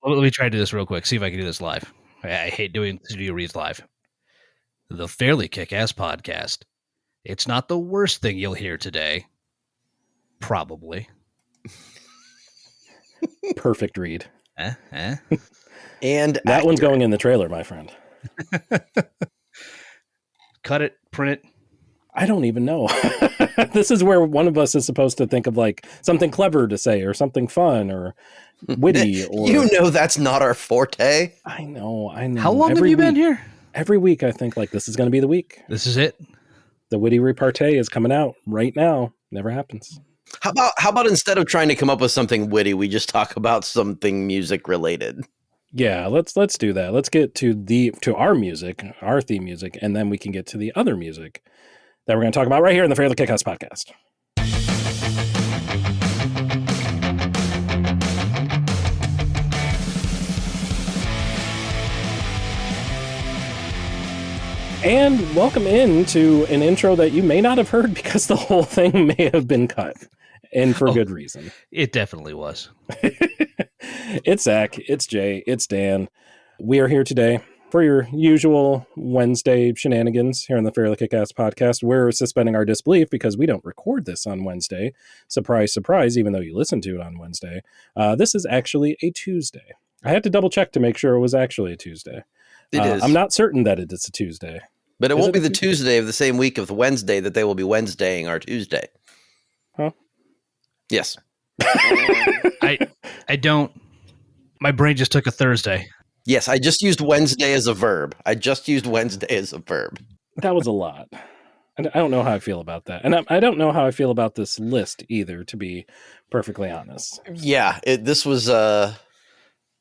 Let me try to do this real quick. See if I can do this live. I hate doing studio reads live. The Fairly KickAss podcast. It's not the worst thing you'll hear today. Probably. Perfect read. And that one's going in the trailer, my friend. Cut it, print it. I don't even know. This is where one of us is supposed to think of like something clever to say or something fun or witty. Or you know that's not our forte. I know. How long have you been here? Every week I think like this is going to be the week. This is it. The witty repartee is coming out right now. Never happens. How about instead of trying to come up with something witty, we just talk about something music related? Yeah, let's do that. Let's get to our music, our theme music, and then we can get to the other music that we're going to talk about right here in the Fairly KickAss podcast. And welcome into an intro that you may not have heard because the whole thing may have been cut, and for good reason. It definitely was. It's Zach, it's Jay, it's Dan. We are here today for your usual Wednesday shenanigans here on the Fairly KickAss podcast. We're suspending our disbelief because we don't record this on Wednesday. Surprise, surprise, even though you listen to it on Wednesday. This is actually a Tuesday. I had to double check to make sure it was actually a Tuesday. It is. I'm not certain that it is a Tuesday. But it won't be the Tuesday of the same week of the Wednesday that they will be Wednesdaying our Tuesday. Huh? Yes. I don't. My brain just took a Thursday. Yes, I just used Wednesday as a verb. That was a lot. I don't know how I feel about that. And I don't know how I feel about this list either, to be perfectly honest. Yeah, this was an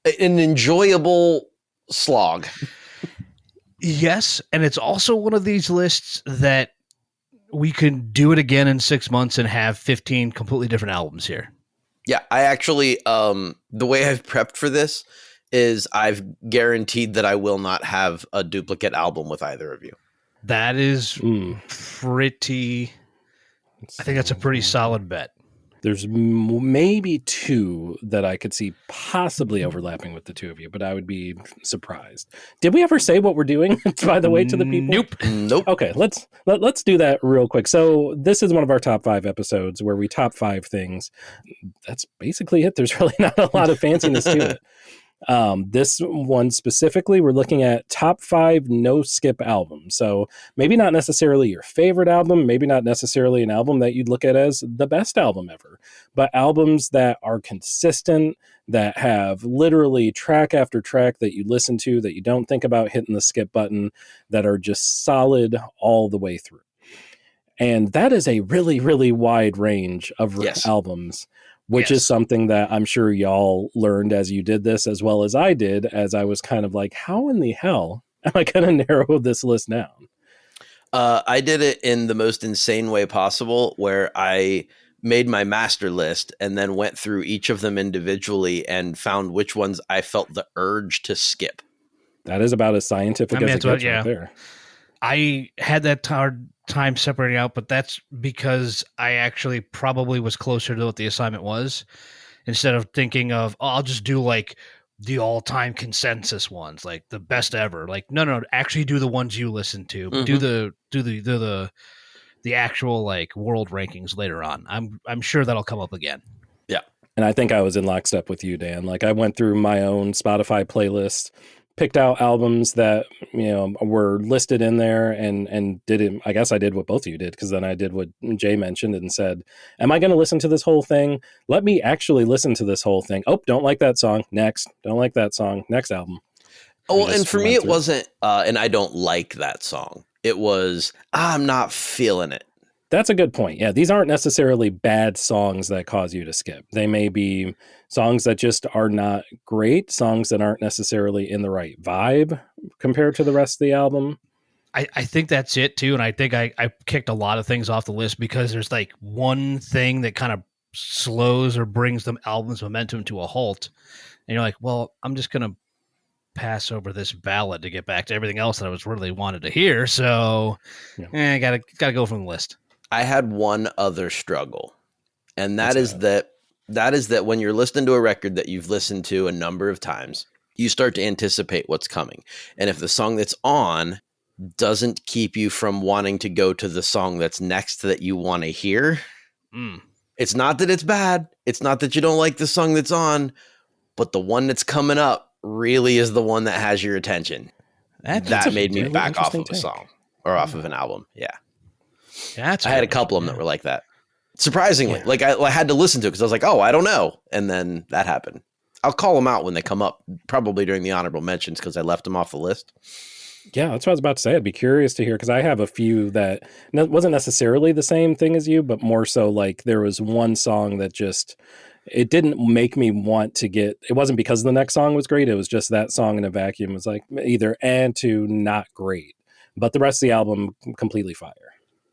enjoyable slog. Yes, and it's also one of these lists that we can do it again in 6 months and have 15 completely different albums here. Yeah, I actually, the way I've prepped for this is I've guaranteed that I will not have a duplicate album with either of you. That is pretty, I think that's a pretty solid bet. There's maybe two that I could see possibly overlapping with the two of you, but I would be surprised. Did we ever say what we're doing, by the way, to the people? Nope. Okay, let's do that real quick. So this is one of our top 5 episodes where we top 5 things. That's basically it. There's really not a lot of fanciness to it. This one specifically, we're looking at top 5 no skip albums. So maybe not necessarily your favorite album, maybe not necessarily an album that you'd look at as the best album ever, but albums that are consistent, that have literally track after track that you listen to, that you don't think about hitting the skip button, that are just solid all the way through. And that is a really, really wide range of albums. Which is something that I'm sure y'all learned as you did this, as well as I did, as I was kind of like, how in the hell am I going to narrow this list down? I did it in the most insane way possible, where I made my master list and then went through each of them individually and found which ones I felt the urge to skip. That is about as scientific as it gets right there. I had that hard time separating out, but that's because I actually probably was closer to what the assignment was, instead of thinking of, oh, I'll just do like the all-time consensus ones, like the best ever. Like, no, actually do the ones you listen to. Mm-hmm. Do the actual like world rankings later on. I'm sure that'll come up again. Yeah. And I think I was in lockstep with you, Dan. Like I went through my own Spotify playlist, picked out albums that, were listed in there and did it. I guess I did what both of you did, because then I did what Jay mentioned and said, am I going to listen to this whole thing? Let me actually listen to this whole thing. Oh, don't like that song. Next. Don't like that song. Next album. Oh, and for me, it wasn't, and I don't like that song. It was, I'm not feeling it. That's a good point. Yeah, these aren't necessarily bad songs that cause you to skip. They may be songs that just are not great, songs that aren't necessarily in the right vibe compared to the rest of the album. I think that's it too. And I think I kicked a lot of things off the list because there's like one thing that kind of slows or brings the album's momentum to a halt. And you're like, well, I'm just going to pass over this ballad to get back to everything else that I was really wanted to hear. So I gotta go from the list. I had one other struggle, and that is that That is that when you're listening to a record that you've listened to a number of times, you start to anticipate what's coming. And if the song that's on doesn't keep you from wanting to go to the song that's next that you want to hear, it's not that it's bad. It's not that you don't like the song that's on, but the one that's coming up really is the one that has your attention. That made me really back off interesting of a take. song or off of an album. Yeah. That's I had a good. couple of them Yeah. that were like that. Surprisingly, Yeah. like I had to listen to it because I was like, oh, I don't know. And then that happened. I'll call them out when they come up, probably during the honorable mentions because I left them off the list. Yeah, that's what I was about to say. I'd be curious to hear because I have a few that wasn't necessarily the same thing as you, but more so like there was one song that just, it didn't make me want to get, it wasn't because the next song was great. It was just that song in a vacuum was like either and to not great, but the rest of the album completely fire.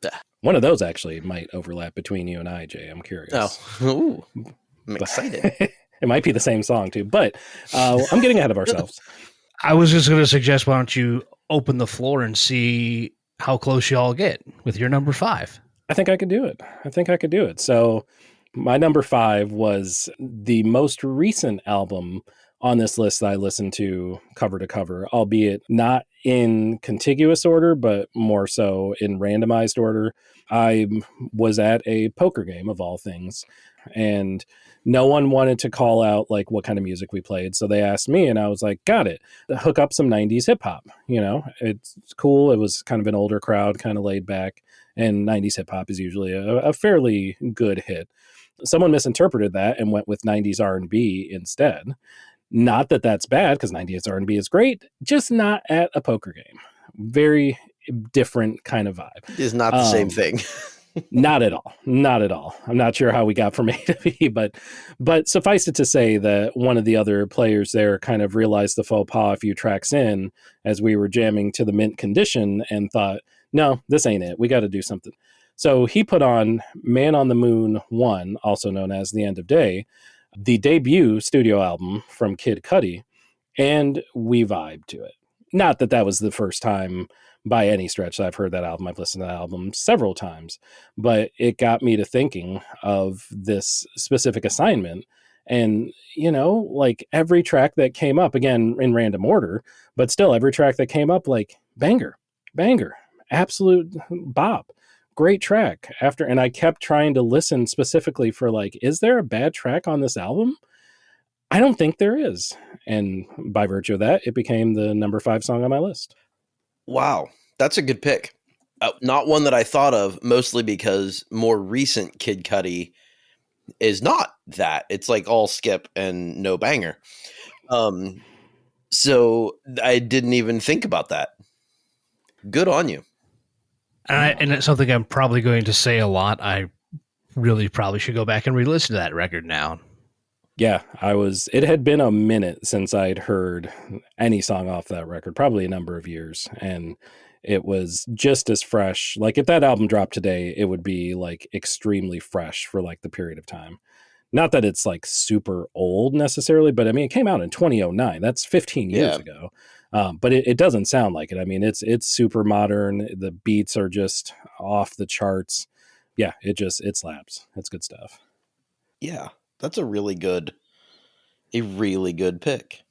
Yeah. One of those actually might overlap between you and I, Jay. I'm curious. Oh, ooh, I'm excited. It might be the same song too, but I'm getting ahead of ourselves. I was just going to suggest, why don't you open the floor and see how close you all get with your number 5? I think I could do it. So my number 5 was the most recent album on this list that I listened to cover, albeit not in contiguous order, but more so in randomized order. I was at a poker game of all things, and no one wanted to call out like what kind of music we played. So they asked me, and I was like, got it. Hook up some 90s hip hop. You know, it's cool. It was kind of an older crowd, kind of laid back, and 90s hip hop is usually a fairly good hit. Someone misinterpreted that and went with 90s R&B instead. Not that that's bad, because 90s R&B is great, just not at a poker game. Very different kind of vibe. It is not the same thing. Not at all. Not at all. I'm not sure how we got from A to B, but suffice it to say that one of the other players there kind of realized the faux pas a few tracks in as we were jamming to the mint condition and thought, no, this ain't it. We got to do something. So he put on Man on the Moon 1, also known as The End of Day, the debut studio album from Kid Cudi, and we vibed to it. Not that that was the first time by any stretch that I've heard that album. I've listened to that album several times, but it got me to thinking of this specific assignment. And, you know, like every track that came up, again, in random order, but still every track that came up, like banger, absolute bop. Great track after, and I kept trying to listen specifically for like, is there a bad track on this album? I don't think there is. And by virtue of that, it became the number 5 song on my list. Wow, that's a good pick. Not one that I thought of, mostly because more recent Kid Cudi is not that. It's like all skip and no banger. So I didn't even think about that. Good on you. And it's something I'm probably going to say a lot. I really probably should go back and re-listen to that record now. Yeah, it had been a minute since I'd heard any song off that record, probably a number of years. And it was just as fresh. Like if that album dropped today, it would be like extremely fresh for like the period of time. Not that it's like super old necessarily, but I mean, it came out in 2009. That's 15 years ago. But it doesn't sound like it. I mean, it's super modern. The beats are just off the charts. Yeah, it slaps. It's good stuff. Yeah, that's a really good pick.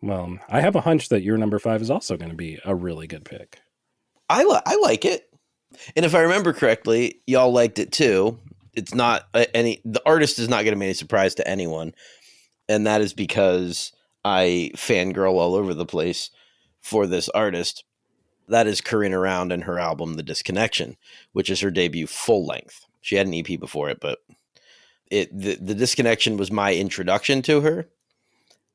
Well, I have a hunch that your number 5 is also going to be a really good pick. I like it. And if I remember correctly, y'all liked it too. It's not the artist is not going to be any surprise to anyone. And that is because I fangirl all over the place for this artist. That is Karina Round and her album, The Disconnection, which is her debut full length. She had an EP before it, but the Disconnection was my introduction to her.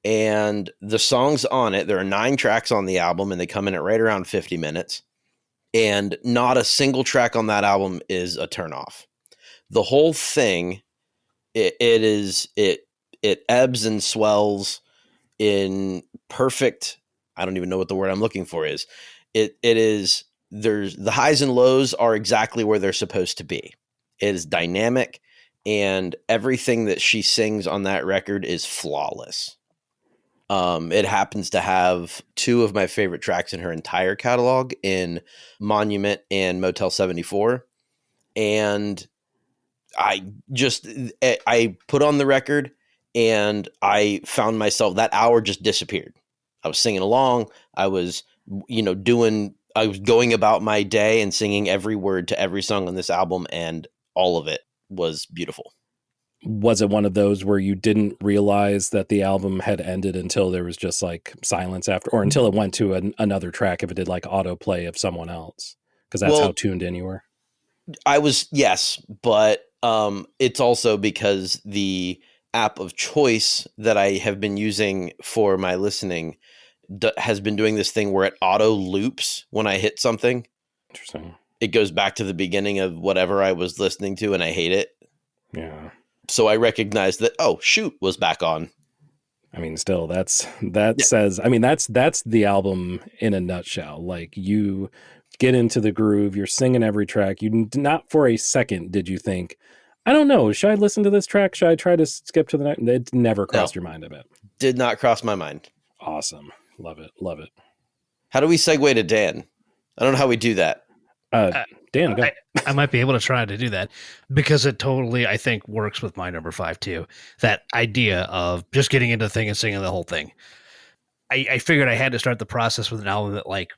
And the songs on it, there are 9 tracks on the album, and they come in at right around 50 minutes. And not a single track on that album is a turnoff. The whole thing, it ebbs and swells in perfect. I don't even know what the word I'm looking for is. There's the highs and lows are exactly where they're supposed to be. It is dynamic, and everything that she sings on that record is flawless. It happens to have 2 of my favorite tracks in her entire catalog in Monument and Motel 74. And I put on the record and I found myself, that hour just disappeared. I was singing along. I was, I was going about my day and singing every word to every song on this album, and all of it was beautiful. Was it one of those where you didn't realize that the album had ended until there was just like silence after, or until it went to another track if it did like autoplay of someone else? Because that's how tuned in you were. Yes, but it's also because the app of choice that I have been using for my listening has been doing this thing where it auto loops when I hit something. Interesting. It goes back to the beginning of whatever I was listening to, and I hate it. Yeah. So I recognized that, oh, shoot, was back on. I mean, still, says, I mean, that's the album in a nutshell. Like, you get into the groove, you're singing every track. You not for a second did you think, I don't know, should I listen to this track? Should I try to skip to the next? It never crossed your mind a bit. Did not cross my mind. Awesome. Love it. Love it. How do we segue to Dan? I don't know how we do that. Dan, go. I might be able to try to do that because it totally, I think, works with my number 5 too. That idea of just getting into the thing and singing the whole thing. I figured I had to start the process with an album that like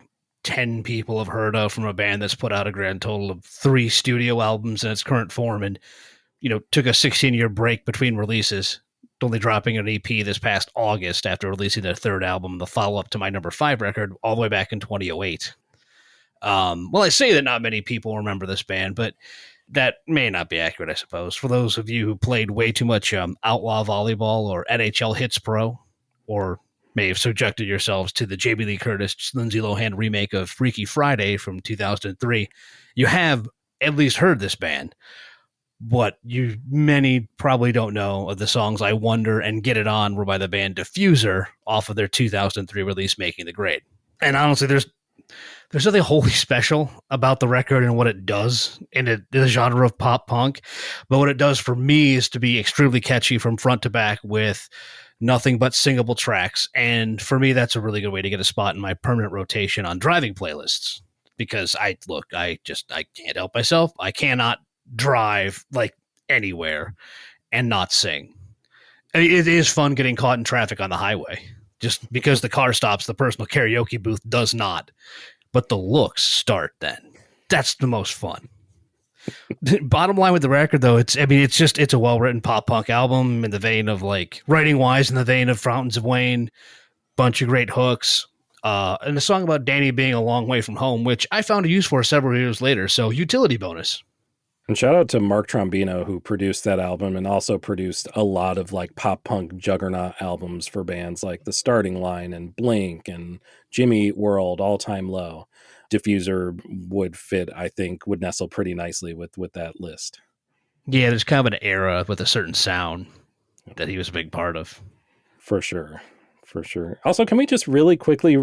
10 people have heard of from a band that's put out a grand total of 3 studio albums in its current form, and took a 16-year break between releases, only dropping an EP this past August after releasing their 3rd album, the follow-up to my number 5 record, all the way back in 2008. Well, I say that not many people remember this band, but that may not be accurate, I suppose. For those of you who played way too much Outlaw Volleyball or NHL Hits Pro, or may have subjected yourselves to the Jamie Lee Curtis, Lindsay Lohan remake of Freaky Friday from 2003, you have at least heard this band. What many probably don't know of the songs I Wonder and Get It On were by the band Diffuser off of their 2003 release, Making the Grade. And honestly, there's nothing wholly special about the record and what it does in the genre of pop punk. But what it does for me is to be extremely catchy from front to back with nothing but singable tracks. And for me, that's a really good way to get a spot in my permanent rotation on driving playlists. Because I can't help myself. I cannot drive like anywhere and not sing. I mean, it is fun getting caught in traffic on the highway. Just because the car stops, the personal karaoke booth does not. But the looks start then. That's the most fun. Bottom line with the record, though, it's a well-written pop punk album in the vein of like writing wise in the vein of Fountains of Wayne, bunch of great hooks, and a song about Danny being a long way from home, which I found a use for several years later. So utility bonus. And shout out to Mark Trombino, who produced that album and also produced a lot of like pop punk juggernaut albums for bands like The Starting Line and Blink and Jimmy Eat World, All Time Low. Diffuser would nestle pretty nicely with that list. Yeah, there's kind of an era with a certain sound that he was a big part of. For sure. Also, can we just really quickly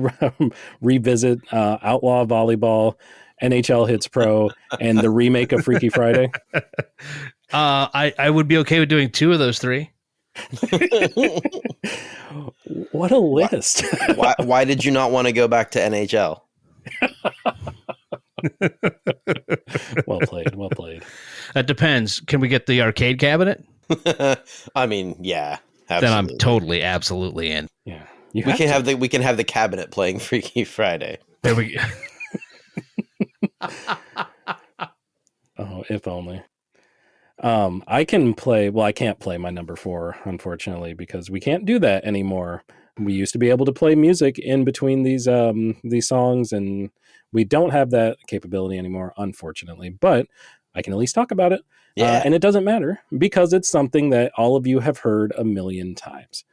revisit Outlaw Volleyball, NHL Hits Pro, and the remake of Freaky Friday? I would be okay with doing 2 of those 3. What a list. Why did you not want to go back to NHL? Well played. That depends. Can we get the arcade cabinet? I mean, yeah. Absolutely. Then I'm totally, absolutely in. Yeah. We can have the cabinet playing Freaky Friday. There we go. Oh, if only. I can't play my number 4, unfortunately, because we can't do that anymore. We used to be able to play music in between these songs, and we don't have that capability anymore, unfortunately. But I can at least talk about it. Yeah. And it doesn't matter because it's something that all of you have heard a million times.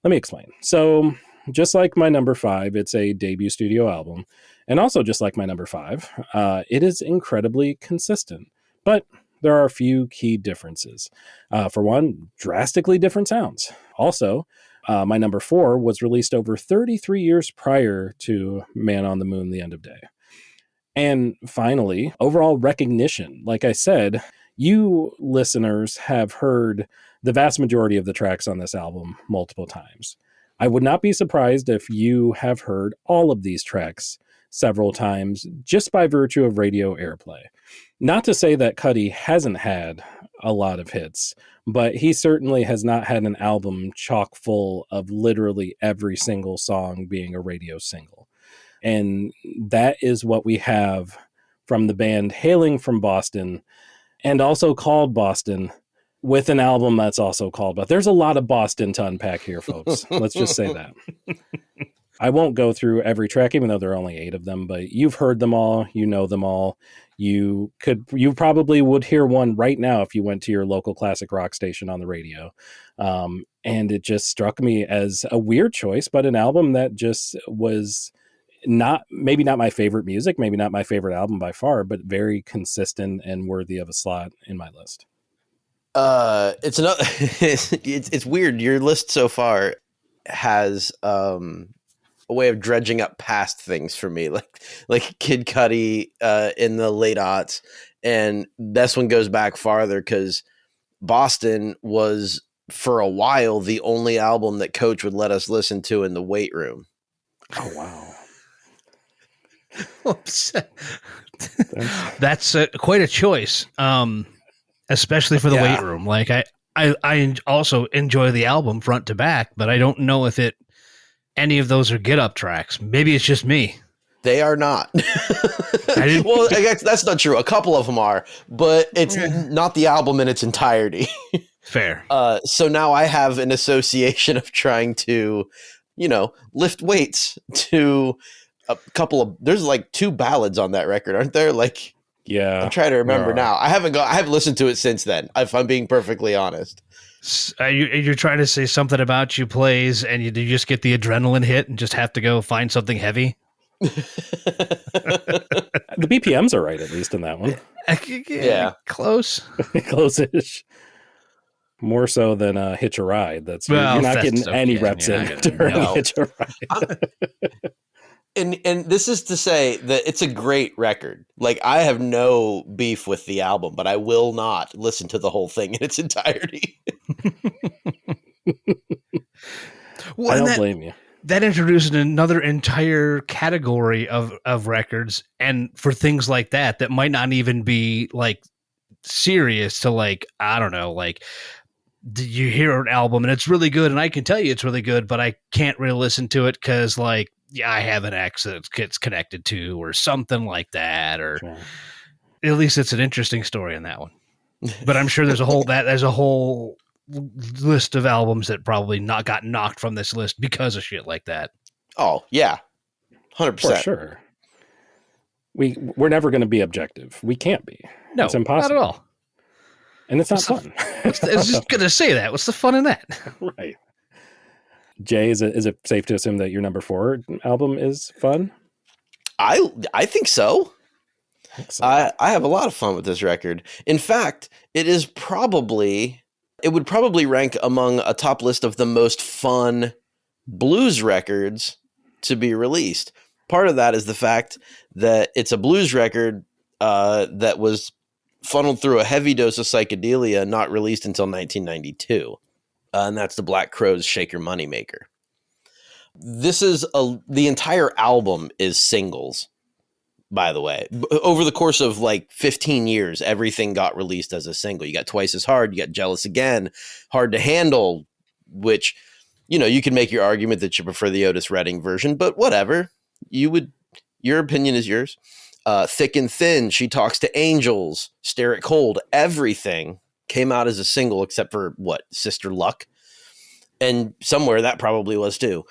Let me explain. So just like my number 5, it's a debut studio album. And also just like my number 5, it is incredibly consistent. But there are a few key differences. For one, drastically different sounds. Also, my number 4 was released over 33 years prior to Man on the Moon, The End of Day. And finally, overall recognition. Like I said, you listeners have heard the vast majority of the tracks on this album multiple times. I would not be surprised if you have heard all of these tracks several times just by virtue of radio airplay. Not to say that Cuddy hasn't had a lot of hits, but he certainly has not had an album chock full of literally every single song being a radio single. And that is what we have from the band hailing from Boston and also called Boston, with an album that's also called. But there's a lot of Boston to unpack here, folks. Let's just say that. I won't go through every track, even though there are only 8 of them, but you've heard them all. You know them all. You probably would hear one right now if you went to your local classic rock station on the radio. And it just struck me as a weird choice, but an album that just was maybe not my favorite music, maybe not my favorite album by far, but very consistent and worthy of a slot in my list. It's another. It's weird. Your list so far has a way of dredging up past things for me, like Kid Cudi in the late aughts, and this one goes back farther because Boston was for a while the only album that Coach would let us listen to in the weight room. Oh wow. That's quite a choice, especially for the weight room. Like I also enjoy the album front to back, but I don't know if any of those are get up tracks. Maybe it's just me. They are not. Well, I guess that's not true. A couple of them are, but it's not the album in its entirety. Fair. So now I have an association of trying to, lift weights to a couple of. There's like 2 ballads on that record, aren't there? Like, yeah, I'm trying to remember now. I haven't listened to it since then, if I'm being perfectly honest. You're trying to say something about you plays and you just get the adrenaline hit and just have to go find something heavy. The BPMs are right, at least in that one. Yeah. Close. Close-ish. More so than Hitch a Ride. You're not getting any reps in during Hitch a Ride. And this is to say that it's a great record. Like, I have no beef with the album, but I will not listen to the whole thing in its entirety. Well, I don't blame you. That introduces another entire category of records, and for things like that might not even be like serious to, like, I don't know, like, you hear an album and it's really good and I can tell you it's really good, but I can't really listen to it because, like, I have an ex that it gets connected to or something like that, or at least it's an interesting story in that one. But I'm sure there's a whole list of albums that probably got knocked from this list because of shit like that. Oh yeah, 100%. For sure. We're never going to be objective. We can't be. No, it's impossible. Not at all. And it's not fun. I was just going to say that. What's the fun in that? Right. Jay, is it safe to assume that your number 4 album is fun? I think so. I have a lot of fun with this record. In fact, it would probably rank among a top list of the most fun blues records to be released. Part of that is the fact that it's a blues record that was funneled through a heavy dose of psychedelia, not released until 1992. And that's the Black Crowes' Shake Your Money Maker. The entire album is singles, by the way. Over the course of like 15 years, everything got released as a single. You got Twice as Hard, you got Jealous Again, Hard to Handle, which, you can make your argument that you prefer the Otis Redding version, but whatever. Your opinion is yours. Thick and Thin, She Talks to Angels, Stare It Cold, everything came out as a single except for Sister Luck, and somewhere that probably was too.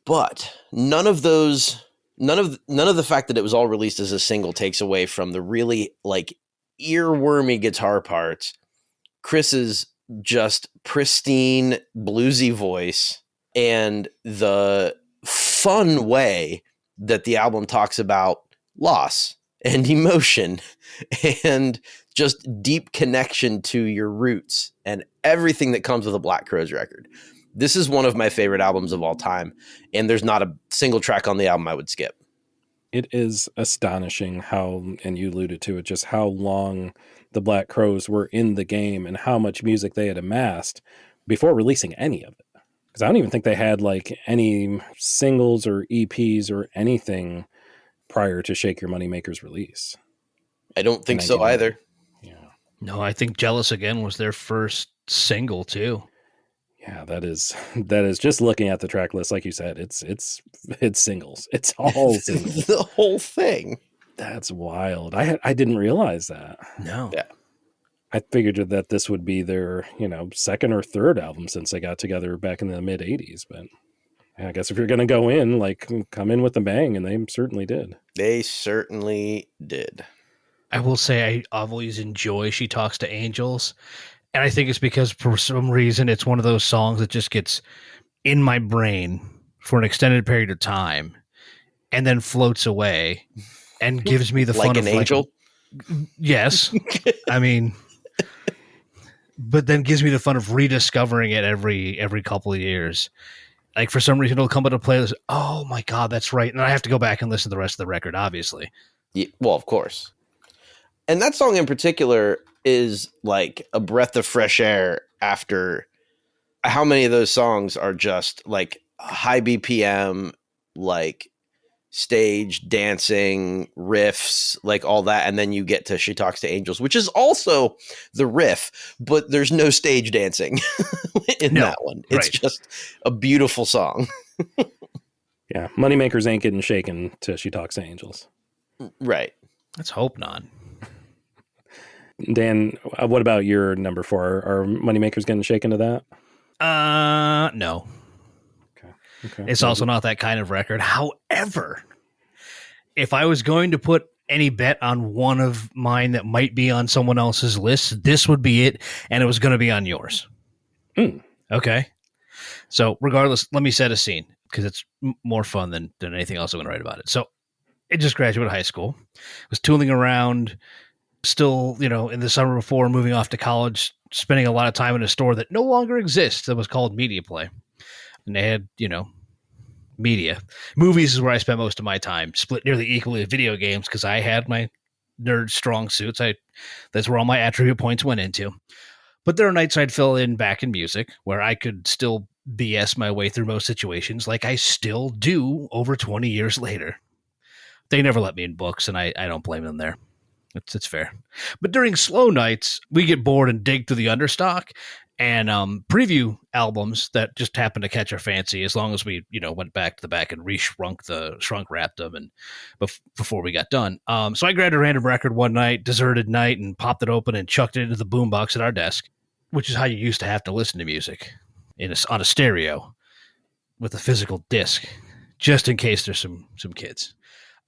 But none of the fact that it was all released as a single takes away from the really like earwormy guitar parts, Chris's just pristine bluesy voice, and the fun way that the album talks about loss and emotion and just deep connection to your roots and everything that comes with a Black Crowes record. This is one of my favorite albums of all time, and there's not a single track on the album I would skip. It is astonishing how, and you alluded to it, just how long the Black Crowes were in the game and how much music they had amassed before releasing any of it. Because I don't even think they had like any singles or EPs or anything prior to Shake Your Money Maker's release. I don't think so either. Yeah. No, I think Jealous Again was their first single too. Yeah, that is just looking at the track list, like you said, it's singles. It's all singles. The whole thing. That's wild. I didn't realize that. No. Yeah. I figured that this would be their, second or third album since they got together back in the mid 80s, but I guess if you're going to go in, like, come in with a bang, and they certainly did. They certainly did. I will say I've always enjoyed She Talks to Angels. And I think it's because for some reason it's one of those songs that just gets in my brain for an extended period of time and then floats away and gives me the fun Like of an angel? Yes. I mean, but then gives me the fun of rediscovering it every couple of years. Like for some reason it'll come into playlist. Oh my God, that's right. And I have to go back and listen to the rest of the record, obviously. Yeah, well, of course. And that song in particular is like a breath of fresh air after how many of those songs are just like high BPM, like stage dancing riffs, like all that. And then you get to She Talks to Angels, which is also the riff, but there's no stage dancing in that one. It's just a beautiful song. Yeah. Moneymakers ain't getting shaken to She Talks to Angels. Right. Let's hope not. Dan, what about your number 4? Are Moneymakers getting shaken to that? No. Okay. It's also not that kind of record. However, if I was going to put any bet on one of mine that might be on someone else's list, this would be it, and it was going to be on yours. Okay. So regardless, let me set a scene because it's more fun than anything else I'm going to write about it. So I just graduated high school, was tooling around, still, in the summer before moving off to college, spending a lot of time in a store that no longer exists that was called Media Play. And they had, media. Movies is where I spent most of my time, split nearly equally with video games because I had my nerd strong suits. That's where all my attribute points went into. But there are nights I'd fill in back in music where I could still BS my way through most situations like I still do over 20 years later. They never let me in books, and I don't blame them there. It's fair. But during slow nights, we get bored and dig through the understock and preview albums that just happen to catch our fancy as long as we, went back to the back and shrunk wrapped them and before we got done. So I grabbed a random record one night, deserted night, and popped it open and chucked it into the boombox at our desk, which is how you used to have to listen to music on a stereo with a physical disc, just in case there's some kids.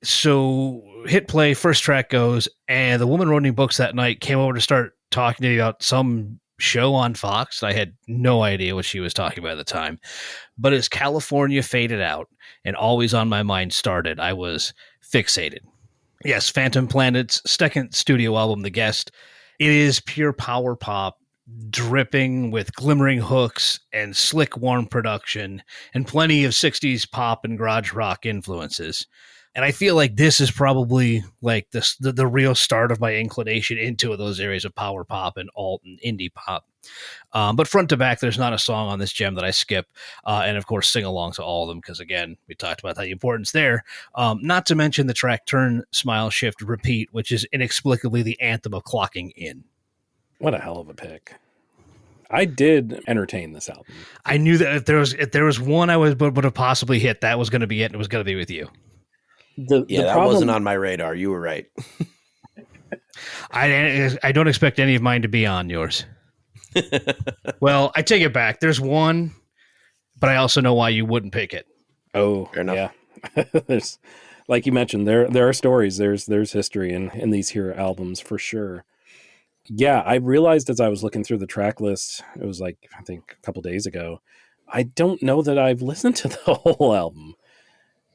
So hit play, first track goes, and the woman running books that night came over to start talking to me about some show on Fox. I had no idea what she was talking about at the time. But as California faded out and Always on My Mind started, I was fixated. Yes, Phantom Planet's second studio album, The Guest. It is pure power pop, dripping with glimmering hooks and slick, warm production and plenty of 60s pop and garage rock influences. And I feel like this is probably like the real start of my inclination into those areas of power pop and alt and indie pop. But front to back, there's not a song on this gem that I skip. And of course, sing along to all of them because, again, we talked about the importance there. Not to mention the track Turn, Smile, Shift, Repeat, which is inexplicably the anthem of clocking in. What a hell of a pick. I did entertain this album. I knew that if there was one I would have possibly hit, that was going to be it, and it was going to be with you. The problem wasn't on my radar. You were right. I don't expect any of mine to be on yours. Well, I take it back. There's one, but I also know why you wouldn't pick it. Oh, fair enough. Yeah. There's, like you mentioned, there are stories. There's history in these here albums for sure. Yeah, I realized as I was looking through the track list, it was like, I think a couple days ago, I don't know that I've listened to the whole album.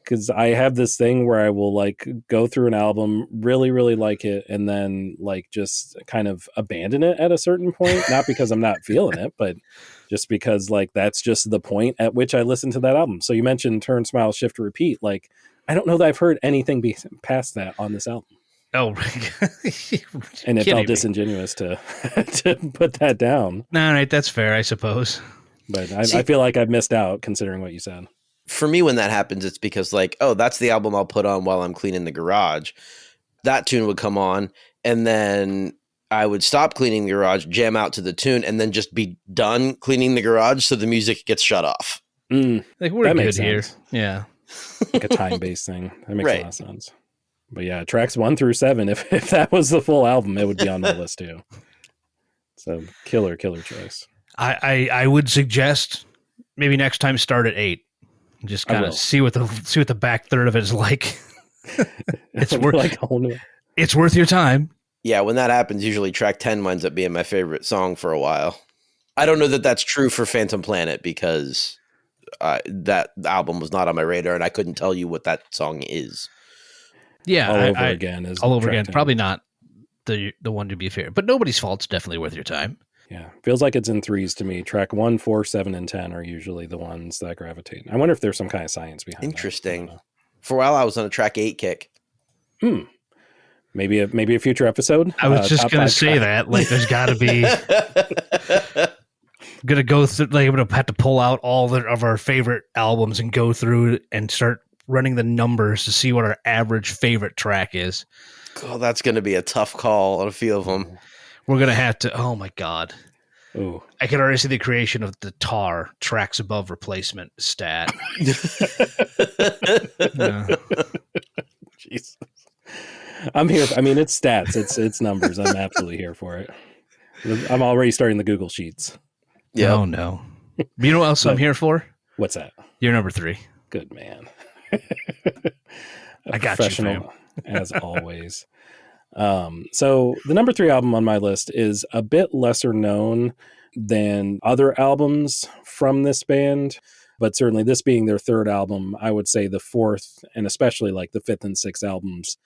Because I have this thing where I will like go through an album, really, really like it, and then like just kind of abandon it at a certain point. Not because I'm not feeling it, but just because like that's just the point at which I listen to that album. So you mentioned Turn, Smile, Shift, Repeat. Like I don't know that I've heard anything past that on this album. Oh, and it felt disingenuous to put that down. All right, that's fair, I suppose. But I feel like I've missed out considering what you said. For me, when that happens, it's because like, oh, that's the album I'll put on while I'm cleaning the garage. That tune would come on, and then I would stop cleaning the garage, jam out to the tune, and then just be done cleaning the garage so the music gets shut off. Like, we're That good makes here. sense. Yeah. Like a time-based thing. That makes a Right. lot of sense. But yeah, tracks 1 through 7, if that was the full album, it would be on my list too. So killer choice. I would suggest maybe next time start at 8. Just kind of see what the back third of it is like. It's worth like a whole new... It's worth your time. Yeah, when that happens, usually track 10 winds up being my favorite song for a while. I don't know that that's true for Phantom Planet because that album was not on my radar and I couldn't tell you what that song is. Yeah, all over again. Probably not the one to be fair, but Nobody's Fault's definitely worth your time. Yeah, feels like it's in threes to me. Track 1, 4, 7, and 10 are usually the ones that gravitate. I wonder if there's some kind of science behind Interesting. that. For a while, I was on a track 8 kick. Maybe a future episode. I was just going to say that. Like, there's got to be. I'm going to go through. Like, I'm going to have to pull out all of our favorite albums and go through and start running the numbers to see what our average favorite track is. Oh, that's going to be a tough call on a few of them. We're going to have to. Oh my God. Ooh. I can already see the creation of the TAR, tracks above replacement stat. Jesus. I'm here. I mean, it's stats. It's numbers. I'm absolutely here for it. I'm already starting the Google Sheets. Yeah. Oh no. You know what else I'm here for? What's that? You're number 3. Good man. I got you, fam. As always. So the number 3 album on my list is a bit lesser known than other albums from this band, but certainly this being their 3rd album, I would say the 4th and especially like the 5th and 6th albums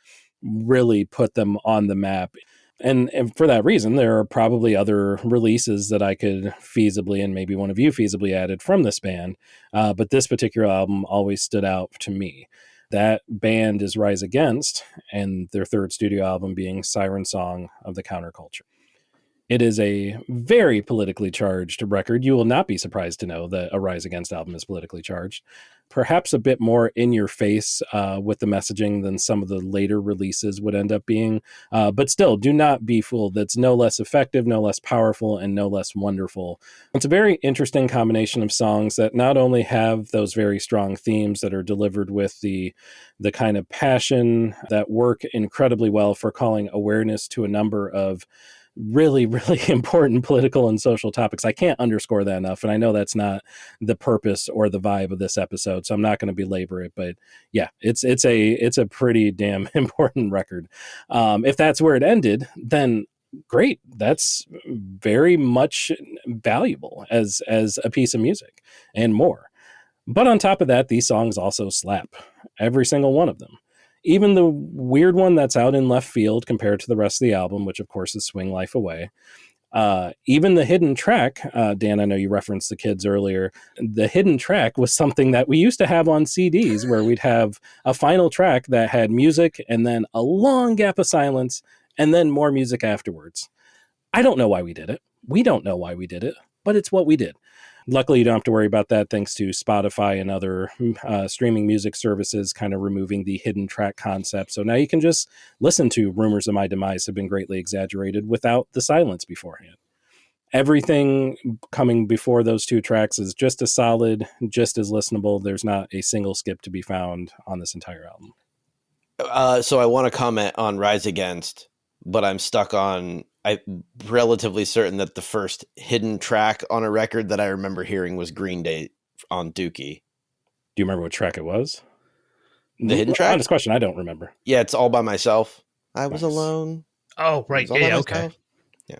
really put them on the map. And for that reason, there are probably other releases that I could feasibly, and maybe one of you feasibly added from this band. But this particular album always stood out to me. That band is Rise Against, and their 3rd studio album being Siren Song of the Counterculture. It is a very politically charged record. You will not be surprised to know that a Rise Against album is politically charged. Perhaps a bit more in your face with the messaging than some of the later releases would end up being. But still, do not be fooled. That's no less effective, no less powerful, and no less wonderful. It's a very interesting combination of songs that not only have those very strong themes that are delivered with the kind of passion that work incredibly well for calling awareness to a number of really, really important political and social topics. I can't underscore that enough. And I know that's not the purpose or the vibe of this episode, so I'm not going to belabor it. But yeah, it's a pretty damn important record. If that's where it ended, then great. That's very much valuable as a piece of music and more. But on top of that, these songs also slap. Every single one of them. Even the weird one that's out in left field compared to the rest of the album, which of course is Swing Life Away. Even the hidden track, Dan, I know you referenced the Kids earlier. The hidden track was something that we used to have on CDs where we'd have a final track that had music and then a long gap of silence and then more music afterwards. I don't know why we did it. We don't know why we did it, but it's what we did. Luckily, you don't have to worry about that thanks to Spotify and other streaming music services kind of removing the hidden track concept. So now you can just listen to Rumors of My Demise Have Been Greatly Exaggerated without the silence beforehand. Everything coming before those 2 tracks is just as solid, just as listenable. There's not a single skip to be found on this entire album. So I want to comment on Rise Against, but I'm stuck on... I'm relatively certain that the first hidden track on a record that I remember hearing was Green Day on Dookie. Do you remember what track it was? The hidden track? Honest question, I don't remember. Yeah, it's All By Myself. I was alone. Oh, right. Yeah, okay. Yeah.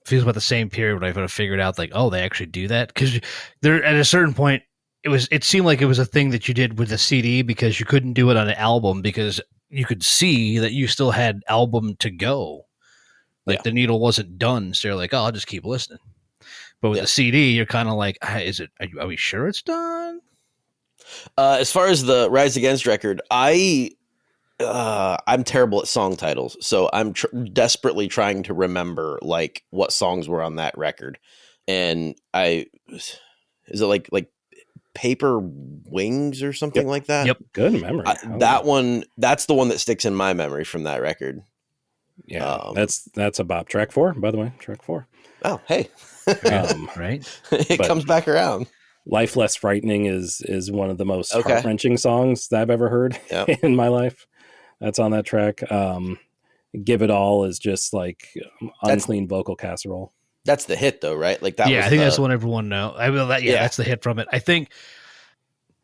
Feels about the same period when I figured out, like, oh, they actually do that? Because there, at a certain point, it seemed like it was a thing that you did with a CD because you couldn't do it on an album because you could see that you still had album to go. Like the needle wasn't done, so you're like, "Oh, I'll just keep listening." But with the CD, you're kind of like, "Is it? Are we sure it's done?" As far as the Rise Against record, I'm terrible at song titles, so I'm desperately trying to remember like what songs were on that record. And is it like Paper Wings or something like that? Yep, good memory. That one, that's the one that sticks in my memory from that record. Yeah, that's a bop. Track 4, by the way. Track 4. Oh, hey, Right? it but- comes back around. Life Less Frightening is one of the most Okay. heart-wrenching songs that I've ever heard Yep. in my life. That's on that track. Give It All is just like unclean vocal casserole. That's the hit, though, right? Like that. Yeah, was I think the, that's the one everyone know. I will that. Yeah, Yeah. that's the hit from it. I think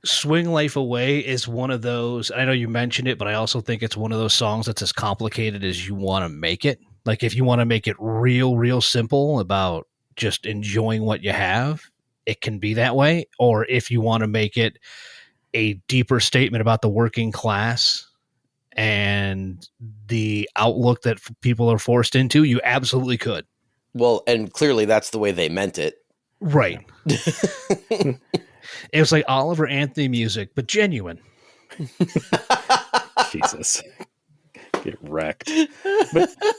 Swing Life Away is one of those. I know you mentioned it, but I also think it's one of those songs that's as complicated as you want to make it. Like if you want to make it real simple about just enjoying what you have, it can be that way. Or if you want to make it a deeper statement about the working class and the outlook that people are forced into, you absolutely could. Well, and clearly that's the way they meant it. Right. It was like Oliver Anthony music, but genuine. Jesus. Get wrecked.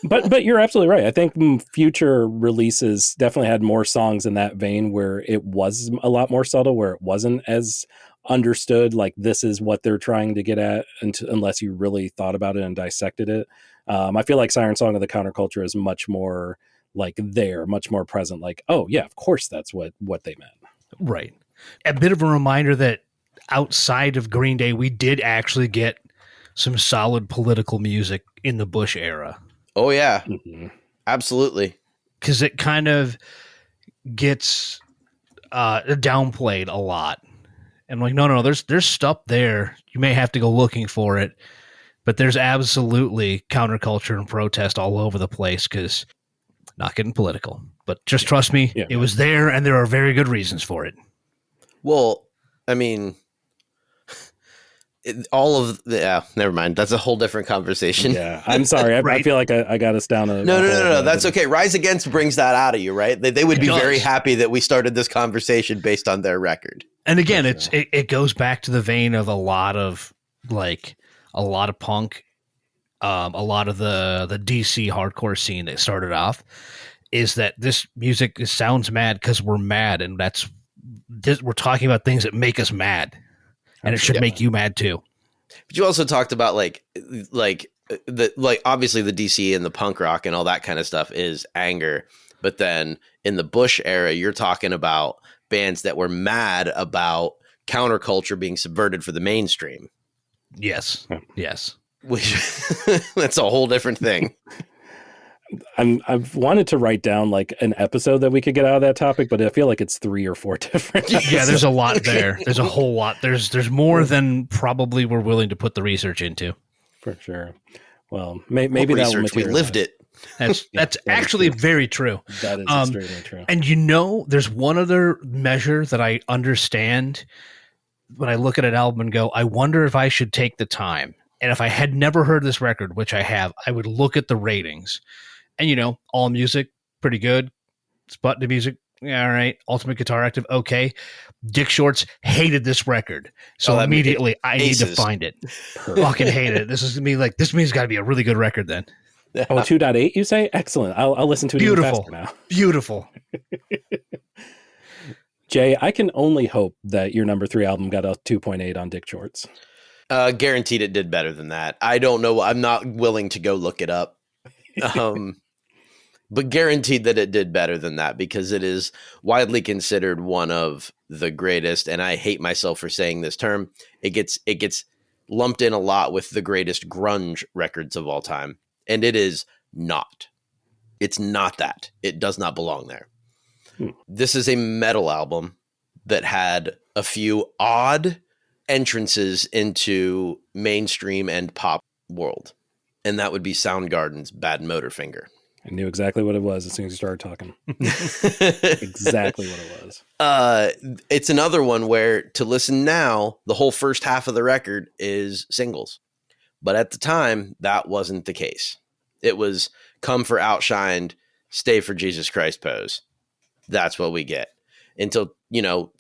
But you're absolutely right. I think future releases definitely had more songs in that vein where it was a lot more subtle, where it wasn't as understood, like this is what they're trying to get at, unless you really thought about it and dissected it. I feel like Siren Song of the Counterculture is much more like there, much more present, like, oh yeah, of course that's what they meant. Right. A bit of a reminder that outside of Green Day, we did actually get some solid political music in the Bush era. Oh yeah, Mm-hmm. absolutely. Because it kind of gets downplayed a lot. And like, no, there's stuff there. You may have to go looking for it, but there's absolutely counterculture and protest all over the place. Because not getting political, but just trust me, it was there, and there are very good reasons for it. Well, I mean, never mind. That's a whole different conversation. Yeah, I'm sorry. I feel like I got us down a No. That's okay. Rise Against brings that out of you, right? They would be very happy that we started this conversation based on their record. And again, it goes back to the vein of a lot of punk, a lot of the DC hardcore scene that started off is that this music sounds mad because we're mad, and we're talking about things that make us mad, and it should make you mad too. But you also talked about like obviously the DC and the punk rock and all that kind of stuff is anger, but then in the Bush era, you're talking about bands that were mad about counterculture being subverted for the mainstream. Yes. Which that's a whole different thing. I've wanted to write down like an episode that we could get out of that topic, but I feel like it's 3 or 4 different. Yeah, there's a lot there. There's a whole lot. There's more than probably we're willing to put the research into. For sure. Well, maybe that will we lived it. That's actually very true. That is extremely true. And there's one other measure that I understand when I look at an album and go, I wonder if I should take the time. And if I had never heard this record, which I have, I would look at the ratings. And, all music, pretty good. Sputnik music, all right. Ultimate Guitar Active, okay. Dick Shorts hated this record. So immediately I need to find it. Fucking hate it. This is going to be like, this means got to be a really good record then. Oh, 2.8, you say? Excellent. I'll listen to it even faster now. Beautiful. Jay, I can only hope that your number 3 album got a 2.8 on Dick Shorts. Guaranteed it did better than that. I don't know. I'm not willing to go look it up. But guaranteed that it did better than that, because it is widely considered one of the greatest. And I hate myself for saying this term. It gets lumped in a lot with the greatest grunge records of all time. And it is not. It's not that. It does not belong there. This is a metal album that had a few odd entrances into mainstream and pop world. And that would be Soundgarden's Bad Motorfinger. I knew exactly what it was as soon as you started talking. Exactly what it was. It's another one where to listen now, the whole first half of the record is singles. But at the time, that wasn't the case. It was Come for Outshined, Stay for Jesus Christ Pose. That's what we get. Until,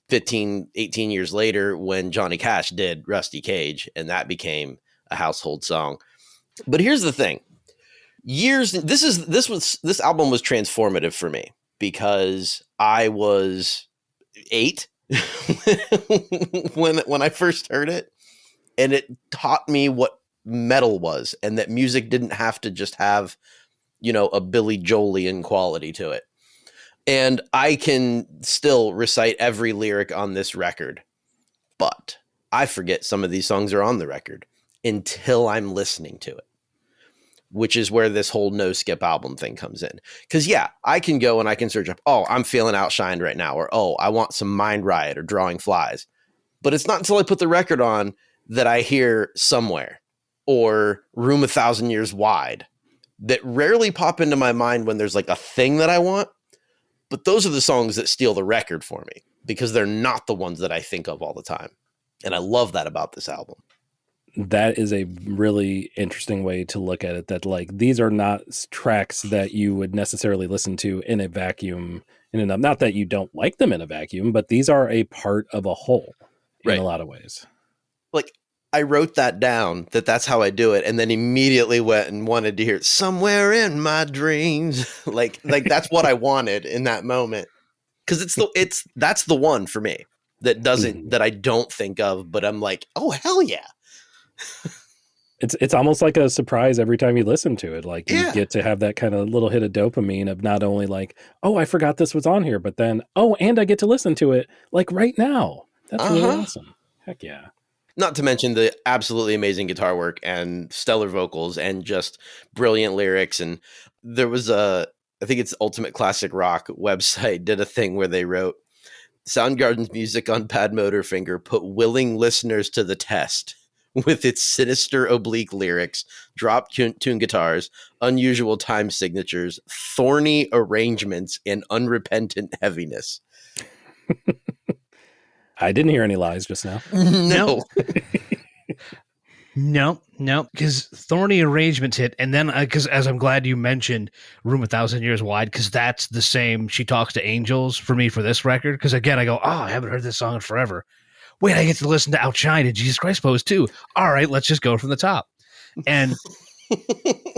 15, 18 years later when Johnny Cash did Rusty Cage, and that became a household song. But here's the thing. This album was transformative for me because I was 8 when I first heard it, and it taught me what metal was, and that music didn't have to just have a Billy Joelian quality to it. And I can still recite every lyric on this record, but I forget some of these songs are on the record until I'm listening to it, which is where this whole no skip album thing comes in. Because, yeah, I can go and I can search up, oh, I'm feeling outshined right now, or, oh, I want some Mind Riot or Drawing Flies. But it's not until I put the record on that I hear Somewhere or Room 1,000 Years Wide that rarely pop into my mind when there's like a thing that I want. But those are the songs that steal the record for me because they're not the ones that I think of all the time. And I love that about this album. That is a really interesting way to look at it, that like these are not tracks that you would necessarily listen to in a vacuum not that you don't like them in a vacuum, but these are a part of a whole in a lot of ways. Like I wrote that down, that's how I do it, and then immediately went and wanted to hear Somewhere in My Dreams. like that's what I wanted in that moment. Because that's the one for me that doesn't that I don't think of, but I'm like, oh hell yeah. It's almost like a surprise every time you listen to it. Like you get to have that kind of little hit of dopamine of not only like, oh, I forgot this was on here, but then, oh, and I get to listen to it like right now. That's really awesome. Heck yeah. Not to mention the absolutely amazing guitar work and stellar vocals and just brilliant lyrics. And there was I think it's Ultimate Classic Rock website did a thing where they wrote Soundgarden's music on Pad Motorfinger put willing listeners to the test with its sinister oblique lyrics, drop tune guitars, unusual time signatures, thorny arrangements, and unrepentant heaviness. I didn't hear any lies just now. No. No, because thorny arrangements hit, and then because as I'm glad you mentioned Room 1,000 Years Wide, because that's the same She Talks to Angels for me for this record. Because again, I go, oh, I haven't heard this song in forever. Wait, I get to listen to Outshine and Jesus Christ Pose too. All right, let's just go from the top. And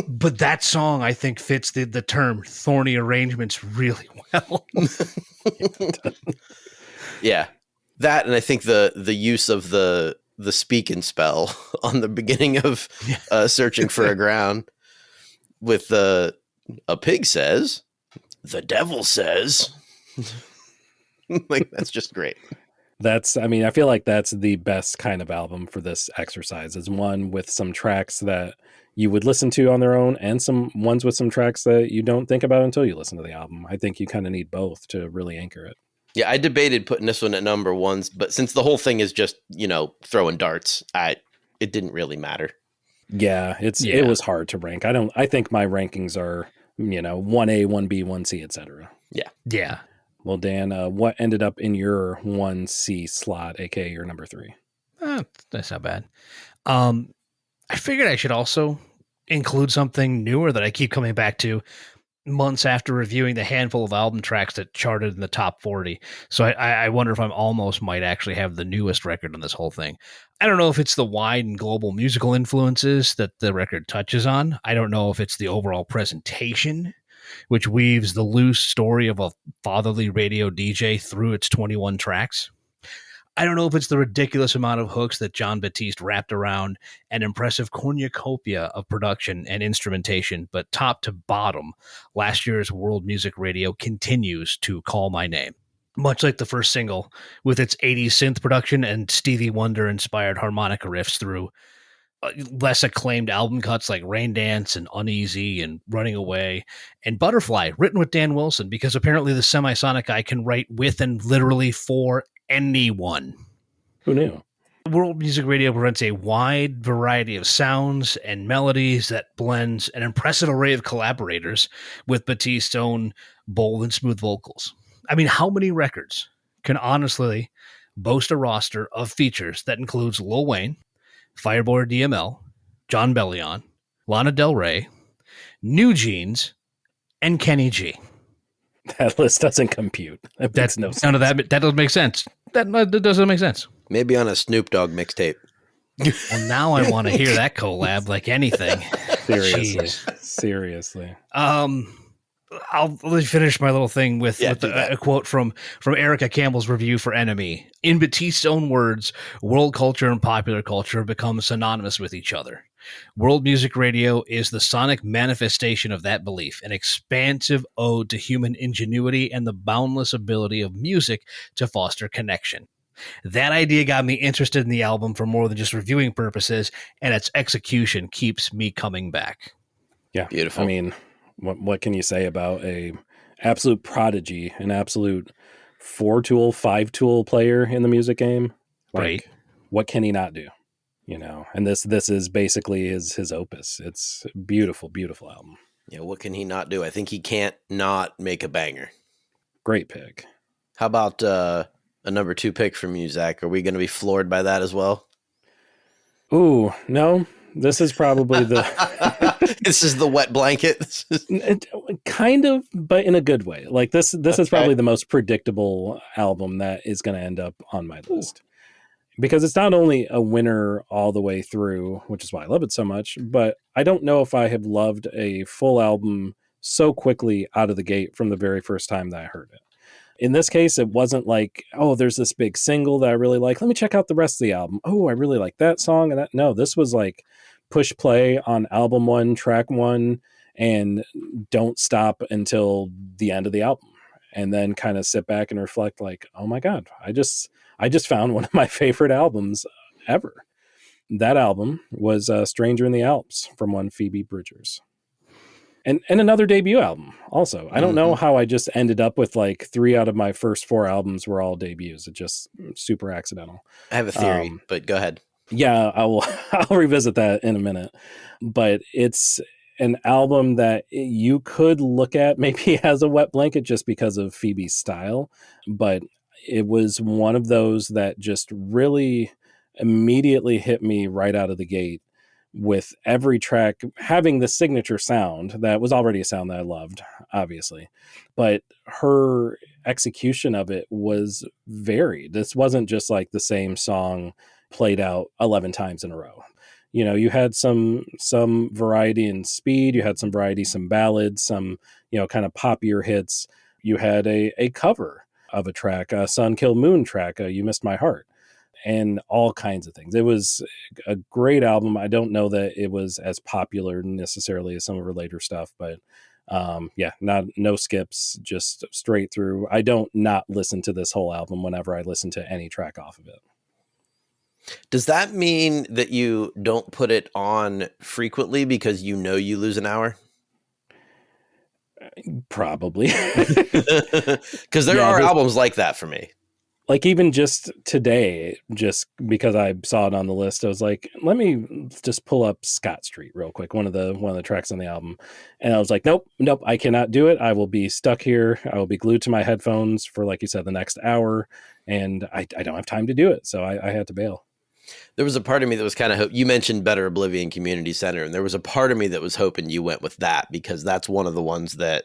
but that song I think fits the term thorny arrangements really well. Yeah, that, and I think the use of the speak and spell on the beginning of Searching for a Ground with a pig says, the devil says. Like, that's just great. I feel like that's the best kind of album for this exercise, is one with some tracks that you would listen to on their own and some ones with some tracks that you don't think about until you listen to the album. I think you kind of need both to really anchor it. Yeah, I debated putting this one at number one, but since the whole thing is just, throwing darts, it didn't really matter. Yeah, it was hard to rank. I think my rankings are, 1A, 1B, 1C, etc. Yeah. Yeah. Well, Dan, what ended up in your 1C slot, aka your number 3? That's not bad. I figured I should also include something newer that I keep coming back to months after reviewing the handful of album tracks that charted in the top 40. So I wonder if I almost might actually have the newest record on this whole thing. I don't know if it's the wide and global musical influences that the record touches on. I don't know if it's the overall presentation, which weaves the loose story of a fatherly radio DJ through its 21 tracks. I don't know if it's the ridiculous amount of hooks that John Batiste wrapped around an impressive cornucopia of production and instrumentation, but top to bottom, last year's World Music Radio continues to call my name. Much like the first single, with its 80s synth production and Stevie Wonder-inspired harmonica riffs through less acclaimed album cuts like Rain Dance and Uneasy and Running Away, and Butterfly, written with Dan Wilson, because apparently the Semisonic guy can write with and literally for anyone. Who knew? World Music Radio presents a wide variety of sounds and melodies that blends an impressive array of collaborators with Batiste's own bold and smooth vocals. I mean, how many records can honestly boast a roster of features that includes Lil Wayne, Fireboy DML, John Bellion, Lana Del Rey, New Jeans, and Kenny G? That list doesn't compute. That makes no sense. None of that doesn't make sense. That doesn't make sense. Maybe on a Snoop Dogg mixtape. Well, now I want to hear that collab like anything. Seriously. I Let me finish my little thing with do that. a quote from Erica Campbell's review for Enemy. In Batiste's own words, world culture and popular culture become synonymous with each other. World music radio is the sonic manifestation of that belief, an expansive ode to human ingenuity and the boundless ability of music to foster connection. That idea got me interested in the album for more than just reviewing purposes, and its execution keeps me coming back. Yeah. Beautiful. I mean, what can you say about a absolute prodigy, an absolute 4-tool, 5-tool player in the music game? Like, Right. what can he not do? You know, and this is basically his opus. It's a beautiful, beautiful album. Yeah, what can he not do? I think he can't not make a banger. Great pick. How about a number 2 pick from you, Zach? Are we going to be floored by that as well? Ooh, no. This is probably the this is the wet blanket. kind of, but in a good way. Like this is probably the most predictable album that is going to end up on my list. Because it's not only a winner all the way through, which is why I love it so much, but I don't know if I have loved a full album so quickly out of the gate from the very first time that I heard it. In this case, it wasn't like, oh, there's this big single that I really like. Let me check out the rest of the album. Oh, I really like that song and that. No, this was like push play on album 1, track 1, and don't stop until the end of the album. And then kind of sit back and reflect like, oh my God, I just found one of my favorite albums ever. That album was Stranger in the Alps from one Phoebe Bridgers. And another debut album also. I don't know how I just ended up with like 3 out of my first 4 albums were all debuts. It just super accidental. I have a theory, but go ahead. Yeah, I'll revisit that in a minute. But it's an album that you could look at maybe as a wet blanket just because of Phoebe's style. But it was one of those that just really immediately hit me right out of the gate, with every track having the signature sound that was already a sound that I loved, obviously. But her execution of it was varied. This wasn't just like the same song played out 11 times in a row. You know, you had some variety in speed, you had some variety, some ballads, some, you know, kind of poppier hits. You had a cover of a track, a Sun Killed Moon track, You Missed My Heart, and all kinds of things. It was a great album. I don't know that it was as popular necessarily as some of her later stuff, but no skips, just straight through. I don't not listen to this whole album whenever I listen to any track off of it. Does that mean that you don't put it on frequently because you know you lose an hour? Probably. Because there are albums like that for me. Like even just today, just because I saw it on the list, I was like, let me just pull up Scott Street real quick, one of the tracks on the album. And I was like, nope, I cannot do it. I will be stuck here. I will be glued to my headphones for, like you said, the next hour. And I don't have time to do it. So I had to bail. There was a part of me that was kind of you mentioned Better Oblivion Community Center, and there was a part of me that was hoping you went with that because that's one of the ones that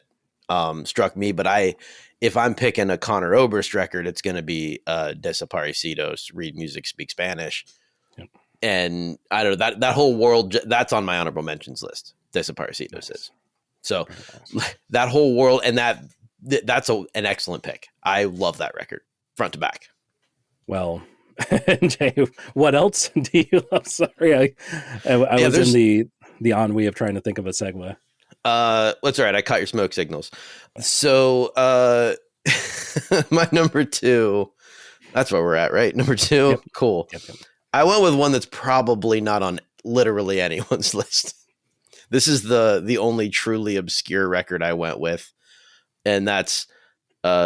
struck me. But if I'm picking a Conor Oberst record, it's going to be Desaparecidos, Read Music, Speak Spanish. Yep. And I don't know, that whole world, that's on my honorable mentions list. Desaparecidos is. So that whole world, and that's an excellent pick. I love that record, front to back. Well, Jay, what else do you love? Sorry, I was in the ennui of trying to think of a segue. That's all right. I caught your smoke signals. So my number 2, that's where we're at, right? Number 2. Yep. Cool. Yep. I went with one that's probably not on literally anyone's list. This is the only truly obscure record I went with, and that's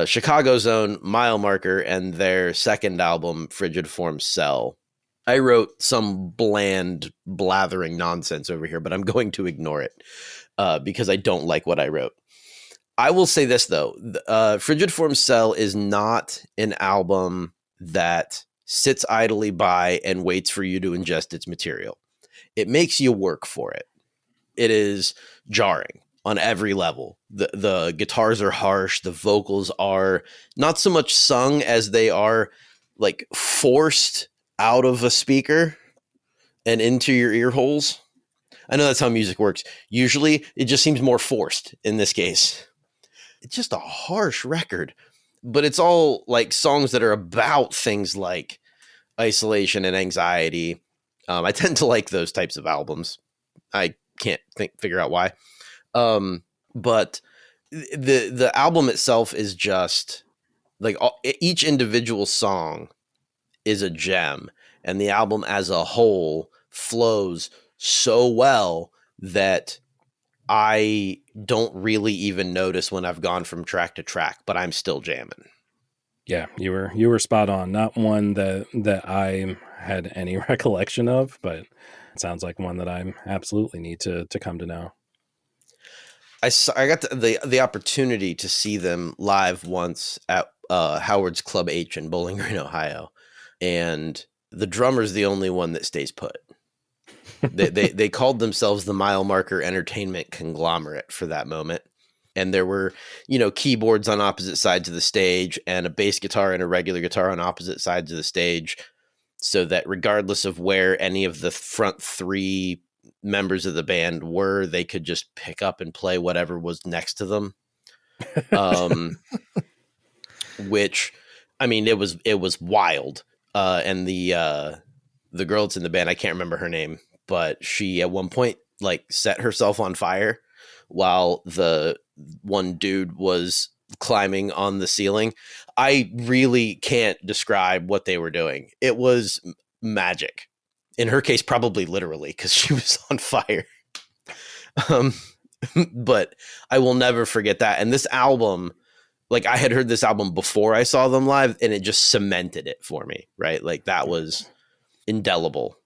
Chicago's own Mile Marker and their second album, Frigid Form Cell. I wrote some bland, blathering nonsense over here, but I'm going to ignore it because I don't like what I wrote. I will say this, though. Frigid Form Cell is not an album that sits idly by and waits for you to ingest its material. It makes you work for it. It is jarring on every level. The guitars are harsh. The vocals are not so much sung as they are like forced out of a speaker and into your ear holes. I know that's how music works. Usually it just seems more forced in this case. it's just a harsh record, but it's all like songs that are about things like isolation and anxiety. I tend to like those types of albums. I can't figure out why. But the album itself is just like each individual song is a gem, and the album as a whole flows so well that I don't really even notice when I've gone from track to track, but I'm still jamming. Yeah, you were spot on. Not one that I had any recollection of, but it sounds like one that I absolutely need to come to know. I got the opportunity to see them live once at Howard's Club H in Bowling Green, Ohio, and the drummer's the only one that stays put. They called themselves the Mile Marker Entertainment Conglomerate for that moment. And there were, keyboards on opposite sides of the stage and a bass guitar and a regular guitar on opposite sides of the stage, so that regardless of where any of the front three members of the band were, they could just pick up and play whatever was next to them. Which, I mean, it was wild. And the girl that's in the band, I can't remember her name, but she at one point like set herself on fire while the one dude was climbing on the ceiling. I really can't describe what they were doing. It was magic. In her case, probably literally, because she was on fire. But I will never forget that. And this album, like I had heard this album before I saw them live, and it just cemented it for me, right? Like that was indelible.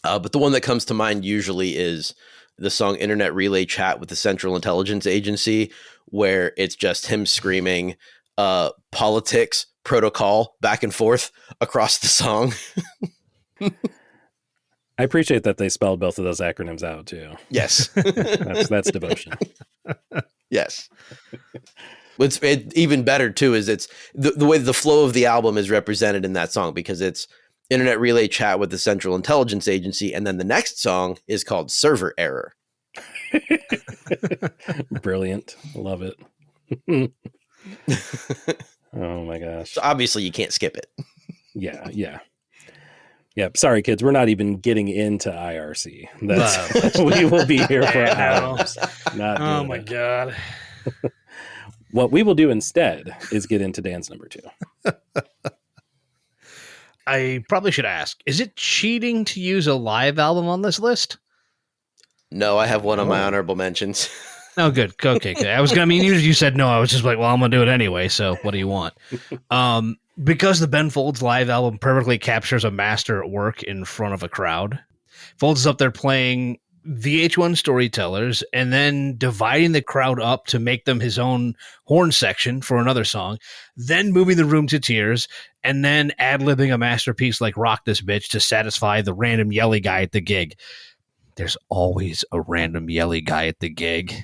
But the one that comes to mind usually is the song Internet Relay Chat with the Central Intelligence Agency, where it's just him screaming politics, protocol, back and forth across the song. I appreciate that they spelled both of those acronyms out too. Yes. that's devotion. Yes. What's even better too is it's the way the flow of the album is represented in that song, because it's Internet Relay Chat with the Central Intelligence Agency, and then the next song is called Server Error. Brilliant. Love it. Oh my gosh. So obviously you can't skip it. Yeah. Sorry, kids. We're not even getting into IRC. That's we will be here for hours. Oh my God. What we will do instead is get into dance number 2. I probably should ask, is it cheating to use a live album on this list? No, I have one on my honorable mentions. Oh, good. Okay, good. You said no. I was just like, well, I'm going to do it anyway. So what do you want? Because the Ben Folds live album perfectly captures a master at work in front of a crowd. Folds is up there playing VH1 storytellers and then dividing the crowd up to make them his own horn section for another song, then moving the room to tears, and then ad-libbing a masterpiece like Rock This Bitch to satisfy the random yelly guy at the gig. There's always a random yelly guy at the gig.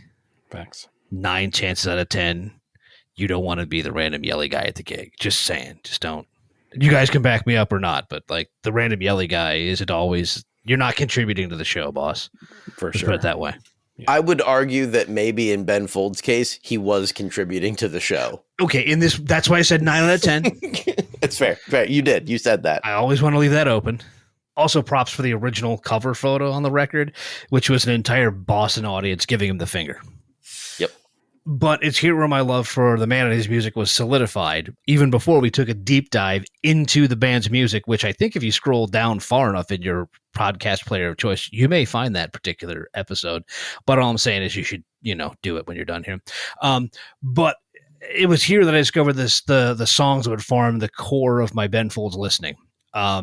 Facts. 9 chances out of 10, you don't want to be the random yelly guy at the gig. Just saying. Just don't. You guys can back me up or not, but like the random yelly guy isn't always... You're not contributing to the show, boss. For Let's sure. put it that way. Yeah. I would argue that maybe in Ben Folds' case, he was contributing to the show. Okay, that's why I said 9 out of 10. It's fair. Fair. You did. You said that. I always want to leave that open. Also, props for the original cover photo on the record, which was an entire Boston audience giving him the finger. Yep. But it's here where my love for the man and his music was solidified, even before we took a deep dive into the band's music, which I think if you scroll down far enough in your podcast player of choice, you may find that particular episode. But all I'm saying is you should, do it when you're done here. But it was here that I discovered the songs that would form the core of my Ben Folds listening.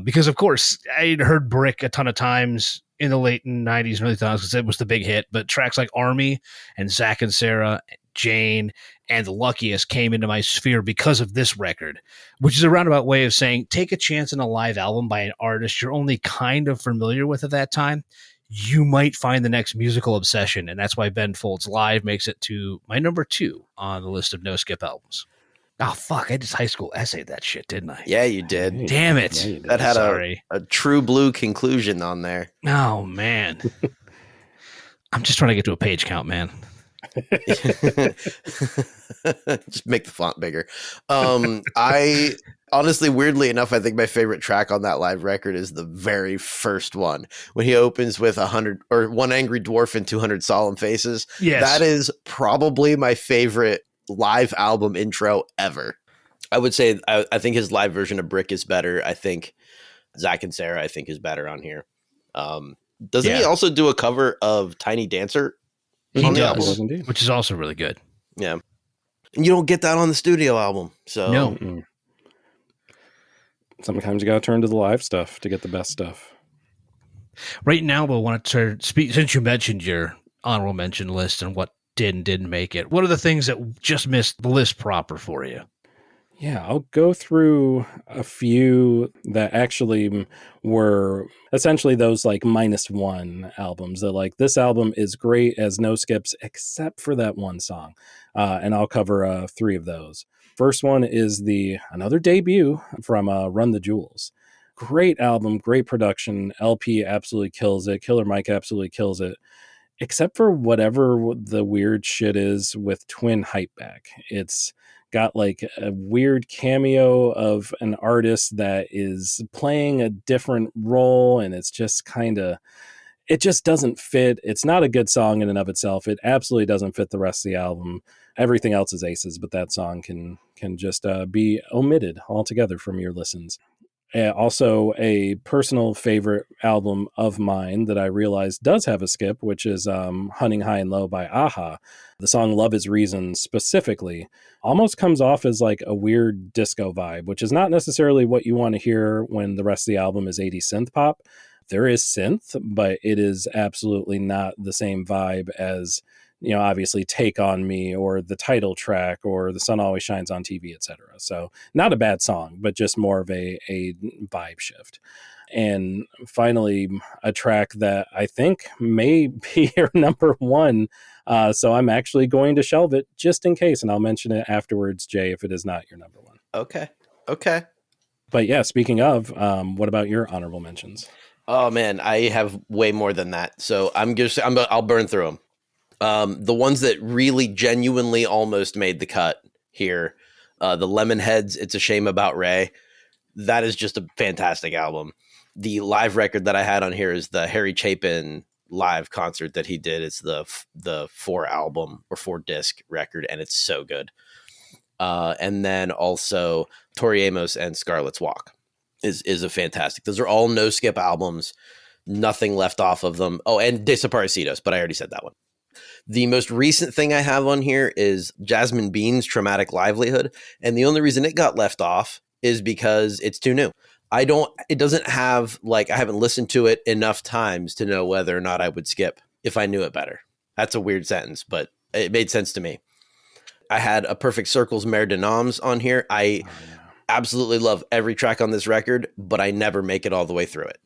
Because, of course, I'd heard Brick a ton of times in the late 90s and early 2000s because it was the big hit. But tracks like Army and Zach and Sarah, Jane, and The Luckiest came into my sphere because of this record, which is a roundabout way of saying take a chance on a live album by an artist you're only kind of familiar with at that time. You might find the next musical obsession, and that's why Ben Folds Live makes it to my number 2 on the list of no skip albums. Oh, fuck. I just high school essayed that shit, didn't I? Yeah, you did. Damn it. Yeah, you did. That had Sorry. a true blue conclusion on there. Oh, man. I'm just trying to get to a page count, man. Just make the font bigger. I honestly, weirdly enough, I think my favorite track on that live record is the very first one when he opens with 100 or One Angry Dwarf and 200 Solemn Faces. Yes. That is probably my favorite live album intro ever. I would say I think his live version of Brick is better. I think Zach and Sarah, I think, is better on here. Doesn't he also do a cover of Tiny Dancer He on the does, album? indeed. which is also really good. Yeah. And you don't get that on the studio album. So No. Mm-mm. Sometimes you got to turn to the live stuff to get the best stuff. Right now, we'll want to speak, since you mentioned your honorable mention list and what did and didn't make it. What are the things that just missed the list proper for you? Yeah, I'll go through a few that actually were essentially those like -1 albums. That like this album is great as no skips except for that one song, and I'll cover 3 of those. First one is another debut from Run the Jewels. Great album, great production. LP absolutely kills it. Killer Mike absolutely kills it. Except for whatever the weird shit is with Twin Hypeback. It's got like a weird cameo of an artist that is playing a different role, and it's just it just doesn't fit. It's not a good song in and of itself. It absolutely doesn't fit the rest of the album. Everything else is aces, but that song can just be omitted altogether from your listens. Also, a personal favorite album of mine that I realized does have a skip, which is Hunting High and Low by Aha. The song Love is Reason specifically almost comes off as like a weird disco vibe, which is not necessarily what you want to hear when the rest of the album is 80s synth pop. There is synth, but it is absolutely not the same vibe as, obviously Take On Me or the title track or The Sun Always Shines on TV, etc. So not a bad song, but just more of a vibe shift. And finally, a track that I think may be your number one. So I'm actually going to shelve it just in case, and I'll mention it afterwards, Jay, if it is not your number one. Okay. But yeah, speaking of, what about your honorable mentions? Oh man, I have way more than that. So I'll burn through them. The ones that really genuinely almost made the cut here, the Lemonheads, It's a Shame About Ray. That is just a fantastic album. The live record that I had on here is the Harry Chapin live concert that he did. It's the 4-disc record, and it's so good. And then also Tori Amos and Scarlet's Walk is a fantastic. Those are all no skip albums, nothing left off of them. Oh, and Desaparecidos, but I already said that one. The most recent thing I have on here is Jasmine Bean's Traumatic Livelihood. And the only reason it got left off is because it's too new. It doesn't have, I haven't listened to it enough times to know whether or not I would skip if I knew it better. That's a weird sentence, but it made sense to me. I had A Perfect Circle's Mare de Noms on here. I absolutely love every track on this record, but I never make it all the way through it.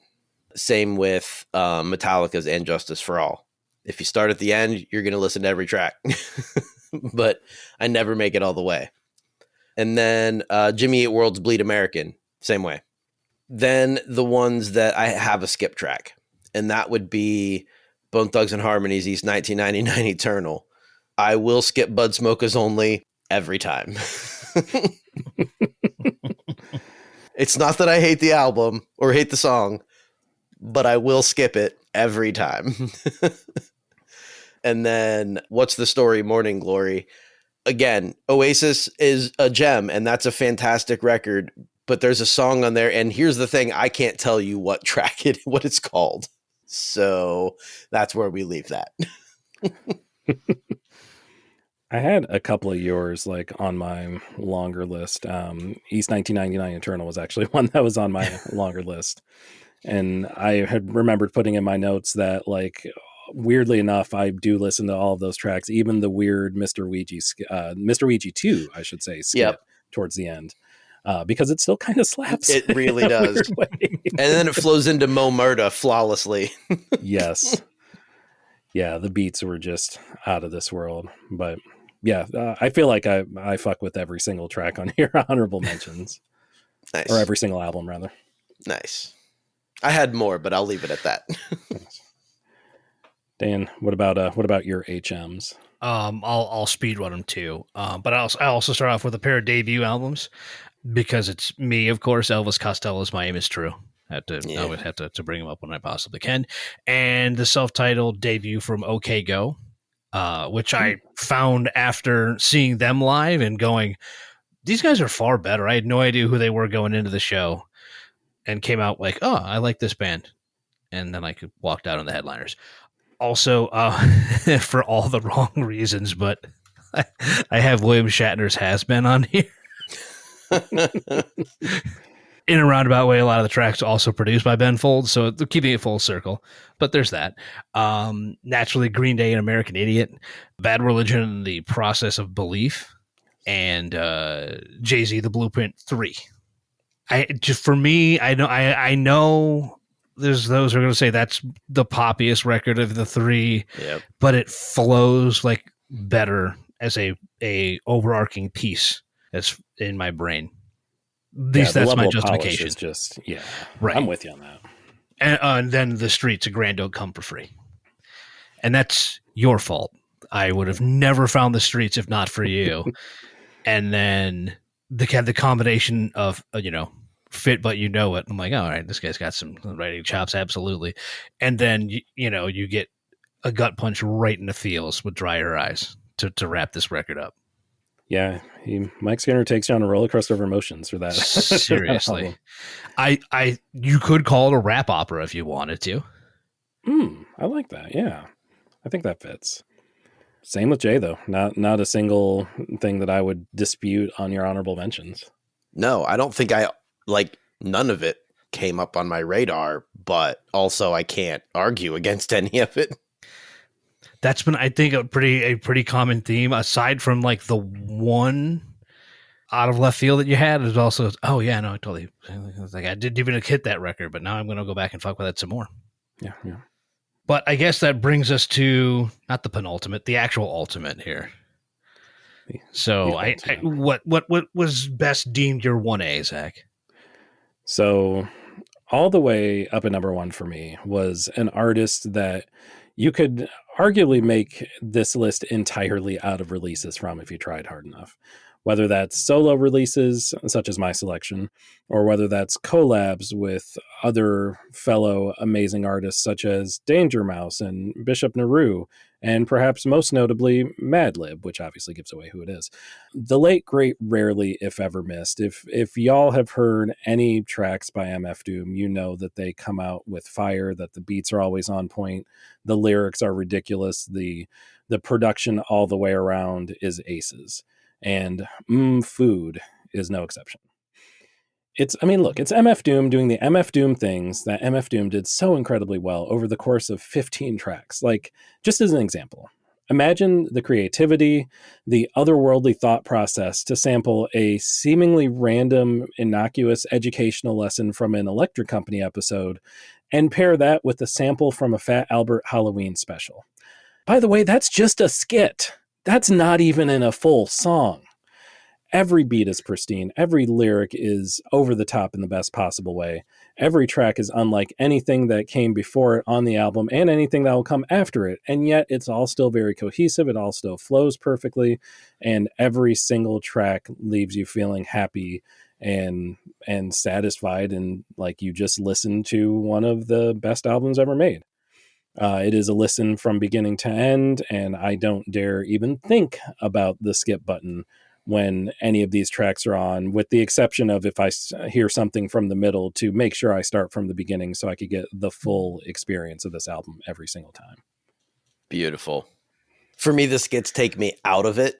Same with Metallica's And Justice for All. If you start at the end, you're going to listen to every track, but I never make it all the way. And then Jimmy Eat World's Bleed American, same way. Then the ones that I have a skip track, and that would be Bone Thugs and Harmony's East 1999 Eternal. I will skip Bud Smoke's Only every time. It's not that I hate the album or hate the song, but I will skip it every time. And then What's the Story? Morning Glory. Again, Oasis is a gem, and that's a fantastic record, but there's a song on there, and here's the thing, I can't tell you what it's called. So that's where we leave that. I had a couple of yours on my longer list. East 1999 Eternal was actually one that was on my longer list. And I had remembered putting in my notes that weirdly enough, I do listen to all of those tracks, even the weird Mr. Ouija 2, I should say, skip towards the end. Because it still kind of slaps. It really does. And then it flows into Mo Murda flawlessly. Yes. Yeah, the beats were just out of this world. But yeah, I feel like I fuck with every single track on here, honorable mentions. Nice. Or every single album, rather. Nice. I had more, but I'll leave it at that. Dan, what about your HMs? I'll speed run them too. But I also start off with a pair of debut albums because it's me, of course. Elvis Costello's "My Aim Is True." I always have to bring him up when I possibly can, and the self-titled debut from OK Go, which I found after seeing them live and going, these guys are far better. I had no idea who they were going into the show, and came out like, oh, I like this band, and then I walked out on the headliners. Also, for all the wrong reasons, but I have William Shatner's Has Been on here. In a roundabout way, a lot of the tracks are also produced by Ben Folds, so they're keeping it full circle. But there's that. Naturally, Green Day and American Idiot, Bad Religion and the Process of Belief, and Jay-Z, The Blueprint 3. For me, I know there's those who are going to say that's the poppiest record of the three, but it flows like better as a overarching piece as in my brain. That's my justification. Just right. I'm with you on that. And then the streets of Grand don't come for free, and that's your fault. I would have never found the streets if not for you. And then the combination of fit but you know it. I'm like, all right, this guy's got some writing chops, absolutely. And then you get a gut punch right in the feels with Drier Eyes to wrap this record up. Yeah, Mike Skinner takes you on a roller coaster of emotions for that. Seriously, you could call it a rap opera if you wanted to. I like that. Yeah, I think that fits. Same with Jay though. Not a single thing that I would dispute on your honorable mentions. No, I don't think none of it came up on my radar, but also I can't argue against any of it. That's been, I think, a pretty common theme, aside from like the one out of left field that you had. Is also, oh yeah, no, I totally, I didn't even hit that record, but now I'm going to go back and fuck with that some more. Yeah. But I guess that brings us to not the penultimate, the actual ultimate here. So what was best deemed your 1A, Zach? So all the way up at number one for me was an artist that you could arguably make this list entirely out of releases from if you tried hard enough. Whether that's solo releases, such as my selection, or whether that's collabs with other fellow amazing artists such as Danger Mouse and Bishop Nehru, and perhaps most notably Madlib, which obviously gives away who it is. The late great rarely, if ever, missed. If y'all have heard any tracks by MF Doom, you know that they come out with fire, that the beats are always on point, the lyrics are ridiculous, the production all the way around is aces. And Food is no exception. It's MF Doom doing the MF Doom things that MF Doom did so incredibly well over the course of 15 tracks. Like, just as an example, imagine the creativity, the otherworldly thought process to sample a seemingly random, innocuous educational lesson from an Electric Company episode and pair that with a sample from a Fat Albert Halloween special. By the way, that's just a skit. That's not even in a full song. Every beat is pristine. Every lyric is over the top in the best possible way. Every track is unlike anything that came before it on the album and anything that will come after it. And yet it's all still very cohesive. It all still flows perfectly. And every single track leaves you feeling happy and satisfied, and like you just listened to one of the best albums ever made. It is a listen from beginning to end, and I don't dare even think about the skip button when any of these tracks are on, with the exception of if I hear something from the middle, to make sure I start from the beginning so I could get the full experience of this album every single time. Beautiful. For me, the skits take me out of it,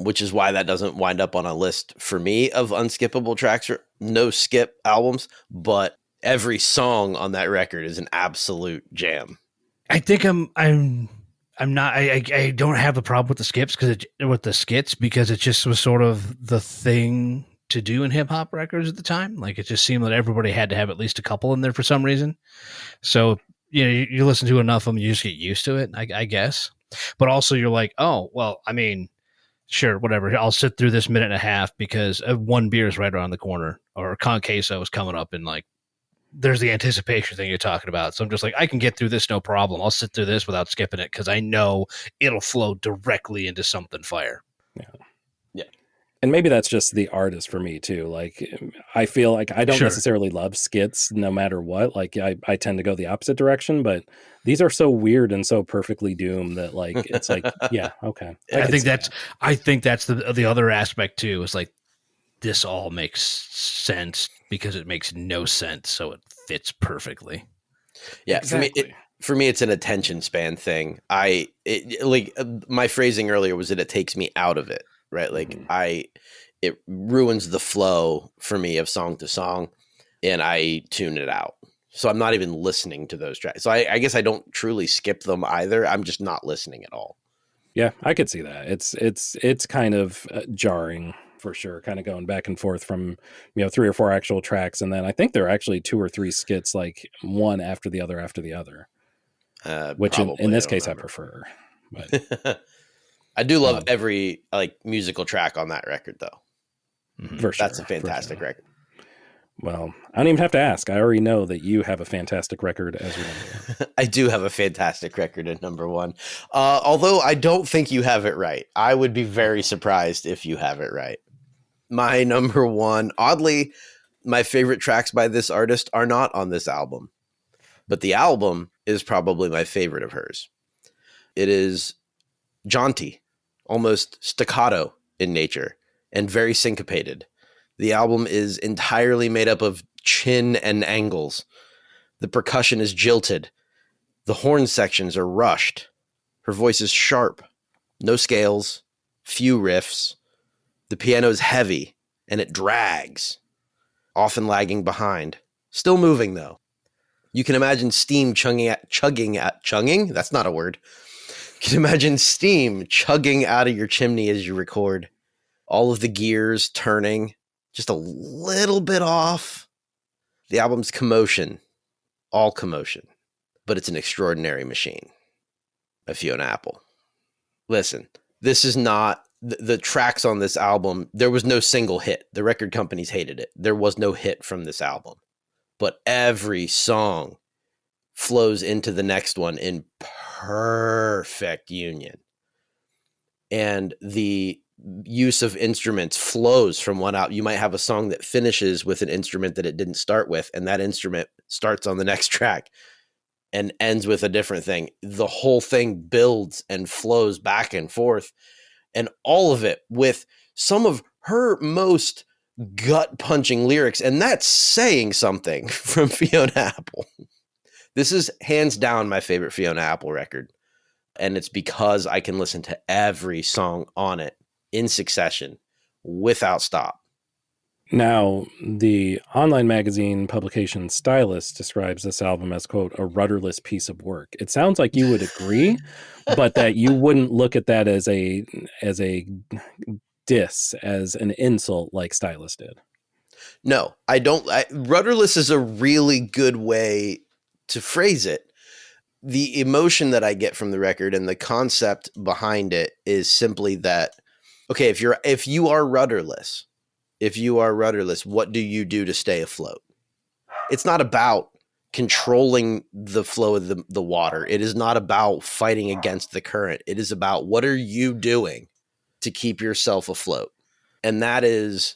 which is why that doesn't wind up on a list for me of unskippable tracks or no skip albums, but every song on that record is an absolute jam. I think I'm not. I don't have a problem with the skits because it just was sort of the thing to do in hip hop records at the time. Like, it just seemed that everybody had to have at least a couple in there for some reason. So you listen to enough of them, you just get used to it, I guess. But also you're like, oh well, I mean, sure, whatever. I'll sit through this minute and a half because one beer is right around the corner, or con queso is coming up in like there's the anticipation thing you're talking about. So I'm just like, I can get through this no problem. I'll sit through this without skipping it because I know it'll flow directly into something fire. Yeah. Yeah. And maybe that's just the artist for me too. Like, I feel like I don't necessarily love skits no matter what. Like, I tend to go the opposite direction, but these are so weird and so perfectly doomed that, like, it's like, yeah, okay. I think that's the other aspect too, is like, this all makes sense because it makes no sense. So it fits perfectly. Yeah. Exactly. For me, it's an attention span thing. My phrasing earlier was that it takes me out of it, right? Like it ruins the flow for me of song to song, and I tune it out. So I'm not even listening to those tracks. So I guess I don't truly skip them either. I'm just not listening at all. Yeah, I could see that. It's kind of jarring for sure, kind of going back and forth from, 3 or 4 actual tracks, and then I think there are actually 2 or 3 skits, like one after the other, which in this case I prefer. But I do love every like musical track on that record, though. For sure, that's a fantastic record. Well, I don't even have to ask. I already know that you have a fantastic record as your number one. I do have a fantastic record at number one. Although I don't think you have it right. I would be very surprised if you have it right. My number one, oddly, my favorite tracks by this artist are not on this album, but the album is probably my favorite of hers. It is jaunty, almost staccato in nature, and very syncopated. The album is entirely made up of chin and angles. The percussion is jilted. The horn sections are rushed. Her voice is sharp. No scales. Few riffs. The piano is heavy, and it drags, often lagging behind. Still moving, though. You can imagine steam chugging? That's not a word. You can imagine steam chugging out of your chimney as you record. All of the gears turning just a little bit off. The album's commotion, all commotion, but it's an extraordinary machine. By Fiona Apple. Listen, this is not the tracks on this album. There was no single hit. The record companies hated it. There was no hit from this album, but every song flows into the next one in perfect union. And the use of instruments flows from one out. You might have a song that finishes with an instrument that it didn't start with, and that instrument starts on the next track and ends with a different thing. The whole thing builds and flows back and forth, and all of it with some of her most gut-punching lyrics, and that's saying something from Fiona Apple. This is hands down my favorite Fiona Apple record, and it's because I can listen to every song on it in succession without stop. Now, the online magazine publication Stylist describes this album as, quote, a rudderless piece of work. It sounds like you would agree, but that you wouldn't look at that as a diss, as an insult like Stylist did. No, I don't. Rudderless is a really good way to phrase it. The emotion that I get from the record and the concept behind it is simply that, okay, if you are rudderless, what do you do to stay afloat? It's not about controlling the flow of the water. It is not about fighting against the current. It is about what are you doing to keep yourself afloat? And that is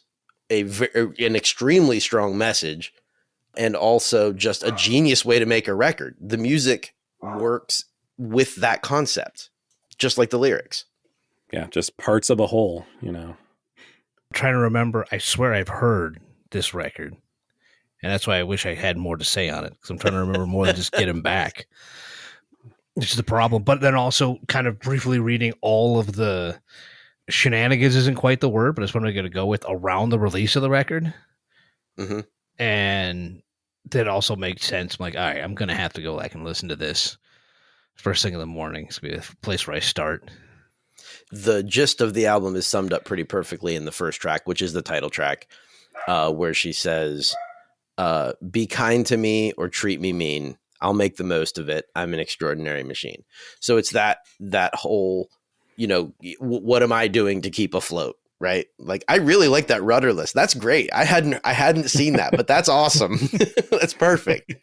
an extremely strong message, and also just a genius way to make a record. The music works with that concept, just like the lyrics. Yeah, just parts of a whole, I'm trying to remember. I swear I've heard this record, and that's why I wish I had more to say on it, because I'm trying to remember more than just get him back, which is the problem. But then also kind of briefly reading all of the shenanigans isn't quite the word, but it's what I'm going to go with around the release of the record. Mm-hmm. And that also makes sense. I'm like, all right, I'm going to have to go back and listen to this first thing in the morning. It's going to be the place where I start. The gist of the album is summed up pretty perfectly in the first track, which is the title track, where she says, be kind to me or treat me mean. I'll make the most of it. I'm an extraordinary machine. So it's that whole, what am I doing to keep afloat? right? Like, I really like that rudderless. That's great. I hadn't seen that, but that's awesome. That's perfect.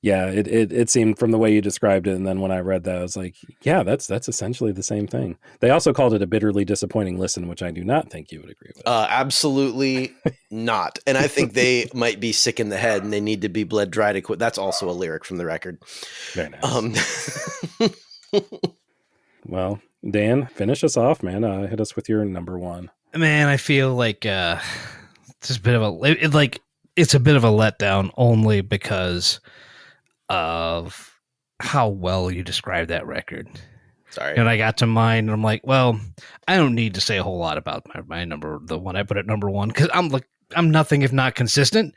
Yeah, it seemed from the way you described it, and then when I read that, I was like, yeah, that's essentially the same thing. They also called it a bitterly disappointing listen, which I do not think you would agree with. Absolutely not. And I think they might be sick in the head and they need to be bled dry to quit. That's also a lyric from the record. Very nice. Well, Dan, finish us off, man. Hit us with your number one. Man, I feel like it's a bit of it's a bit of a letdown only because of how well you described that record. Sorry. And I got to mine and I'm like, well, I don't need to say a whole lot about my number, the one I put at number one, because I'm nothing if not consistent.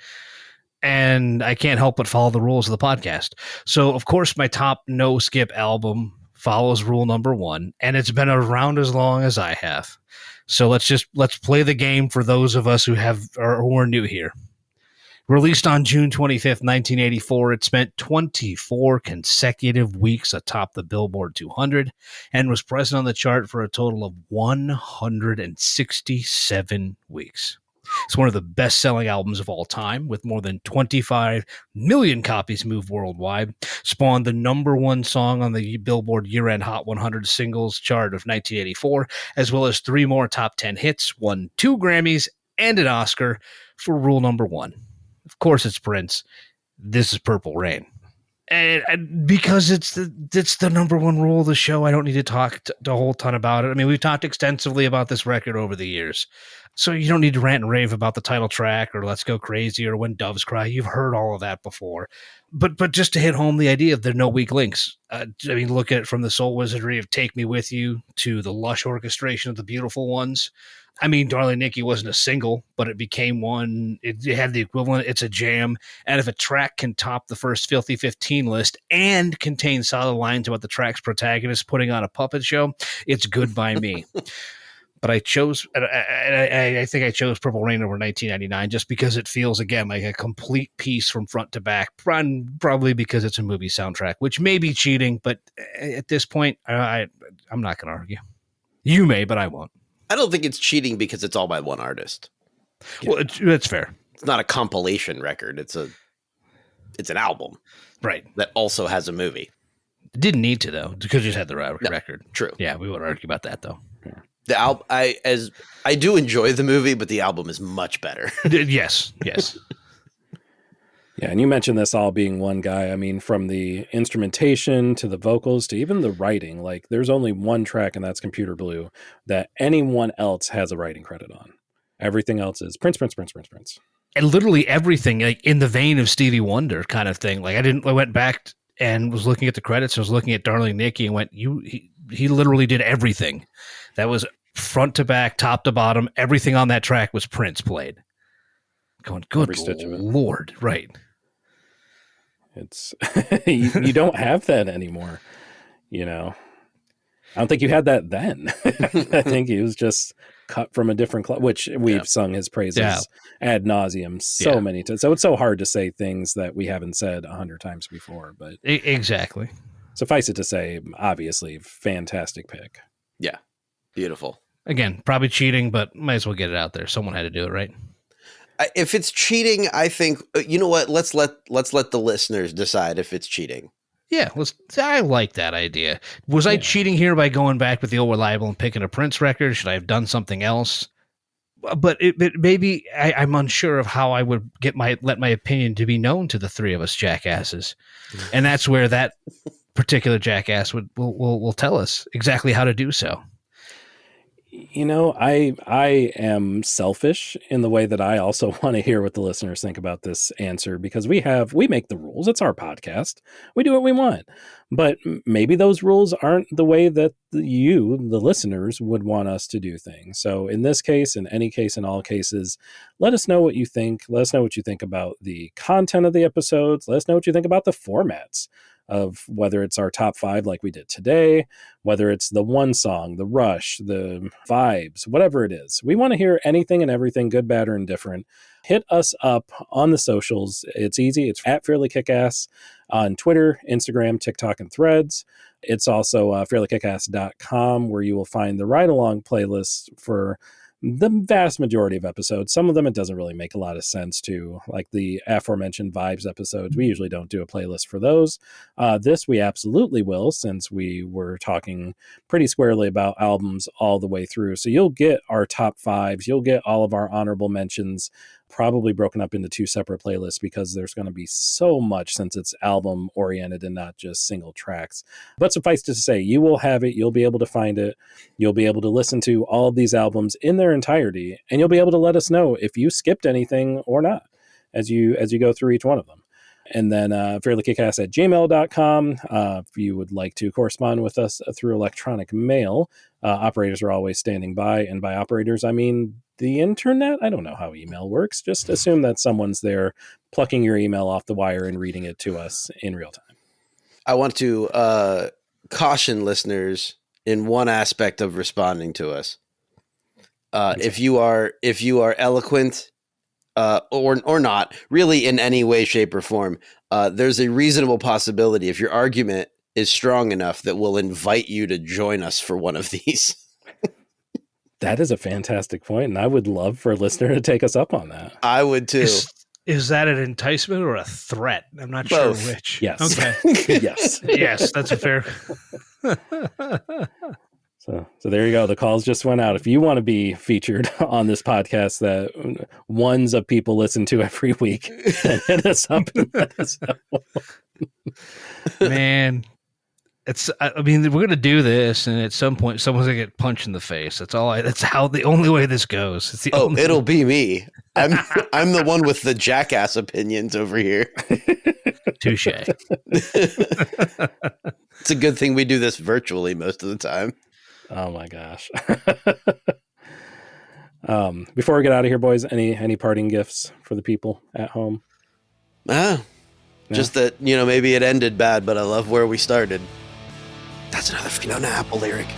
And I can't help but follow the rules of the podcast. So of course my top no skip album follows rule number one, and it's been around as long as I have. So let's play the game for those of us who are new here. Released on June 25th, 1984, it spent 24 consecutive weeks atop the Billboard 200 and was present on the chart for a total of 167 weeks. It's one of the best-selling albums of all time, with more than 25 million copies moved worldwide, spawned the number one song on the Billboard year-end Hot 100 singles chart of 1984, as well as 3 more top 10 hits, won 2 Grammys, and an Oscar for rule number one. Of course, it's Prince. This is Purple Rain. And because it's the number one rule of the show, I don't need to talk a whole ton about it. I mean, we've talked extensively about this record over the years. So you don't need to rant and rave about the title track or Let's Go Crazy or When Doves Cry. You've heard all of that before. But just to hit home the idea of there are no weak links. I mean, look at it from the soul wizardry of Take Me With You to the lush orchestration of The Beautiful Ones. I mean, Darling Nikki wasn't a single, but it became one. It had the equivalent. It's a jam. And if a track can top the first Filthy 15 list and contain solid lines about the track's protagonist putting on a puppet show, it's good by me. But I chose, I think I chose Purple Rain over 1999 just because it feels, again, like a complete piece from front to back, probably because it's a movie soundtrack, which may be cheating, but at this point, I'm not going to argue. You may, but I won't. I don't think it's cheating because it's all by one artist. Well, that's fair. It's not a compilation record. It's an album. Right. That also has a movie. It didn't need to, though, because you just had the record. True. Yeah, we would argue about that, though. Yeah. The album, I do enjoy the movie, but the album is much better. Yes. Yeah, and you mentioned this all being one guy. I mean, from the instrumentation to the vocals to even the writing, like there's only one track, and that's Computer Blue, that anyone else has a writing credit on. Everything else is Prince. And literally everything, like in the vein of Stevie Wonder kind of thing. Like I went back and was looking at the credits. I was looking at Darling Nikki and went, he literally did everything. That was front to back, top to bottom. Everything on that track was Prince played. Going, good Lord, right. It's you don't have that anymore, you know. I don't think you had that then. I think he was just cut from a different club, which we've sung his praises ad nauseum so many times. So it's so hard to say things that we haven't said 100 times before. But exactly. Suffice it to say, obviously, fantastic pick. Yeah, beautiful. Again, probably cheating, but might as well get it out there. Someone had to do it, right? If it's cheating, I think, you know what? Let's let the listeners decide if it's cheating. Yeah, I like that idea. Was I cheating here by going back with the old reliable and picking a Prince record? Should I have done something else? But maybe I'm unsure of how I would let my opinion to be known to the three of us jackasses, and that's where that particular jackass will tell us exactly how to do so. You know, I am selfish in the way that I also want to hear what the listeners think about this answer, because we make the rules. It's our podcast. We do what we want. But maybe those rules aren't the way that you, the listeners, would want us to do things. So in this case, in any case, in all cases, let us know what you think. Let us know what you think about the content of the episodes. Let us know what you think about the formats. of whether it's our top 5 like we did today, whether it's the one song, the rush, the vibes, whatever it is. We want to hear anything and everything, good, bad, or indifferent. Hit us up on the socials. It's easy. It's at Fairly Kickass on Twitter, Instagram, TikTok, and Threads. It's also fairlykickass.com, where you will find the ride-along playlists for the vast majority of episodes. Some of them, it doesn't really make a lot of sense to, like the aforementioned Vibes episodes. We usually don't do a playlist for those. This we absolutely will, since we were talking pretty squarely about albums all the way through. So you'll get our top 5s. You'll get all of our honorable mentions, probably broken up into 2 separate playlists, because there's going to be so much, since it's album oriented and not just single tracks. But suffice to say, you will have it. You'll be able to find it. You'll be able to listen to all of these albums in their entirety, and you'll be able to let us know if you skipped anything or not as you go through each one of them. And then fairlykickass@gmail.com. If you would like to correspond with us through electronic mail, operators are always standing by. And by operators, I mean the internet. I don't know how email works. Just assume that someone's there plucking your email off the wire and reading it to us in real time. I want to caution listeners in one aspect of responding to us. If you are eloquent, or not, really in any way, shape, or form, there's a reasonable possibility, if your argument is strong enough, that we'll invite you to join us for one of these. That is a fantastic point, and I would love for a listener to take us up on that. I would too. Is that an enticement or a threat? I'm not Both. sure which. Yes. Okay. Yes. Yes, that's a fair. So there you go. The calls just went out. If you want to be featured on this podcast that ones of people listen to every week, then hit us up and let us know. Man, I mean, we're going to do this, and at some point, someone's going to get punched in the face. That's the only way this goes. It's the only it'll be me. I'm the one with the jackass opinions over here. Touche. It's a good thing we do this virtually most of the time. Oh my gosh. Before we get out of here, boys, any parting gifts for the people at home? Just that, maybe it ended bad, but I love where we started. That's another Fiona Apple lyric.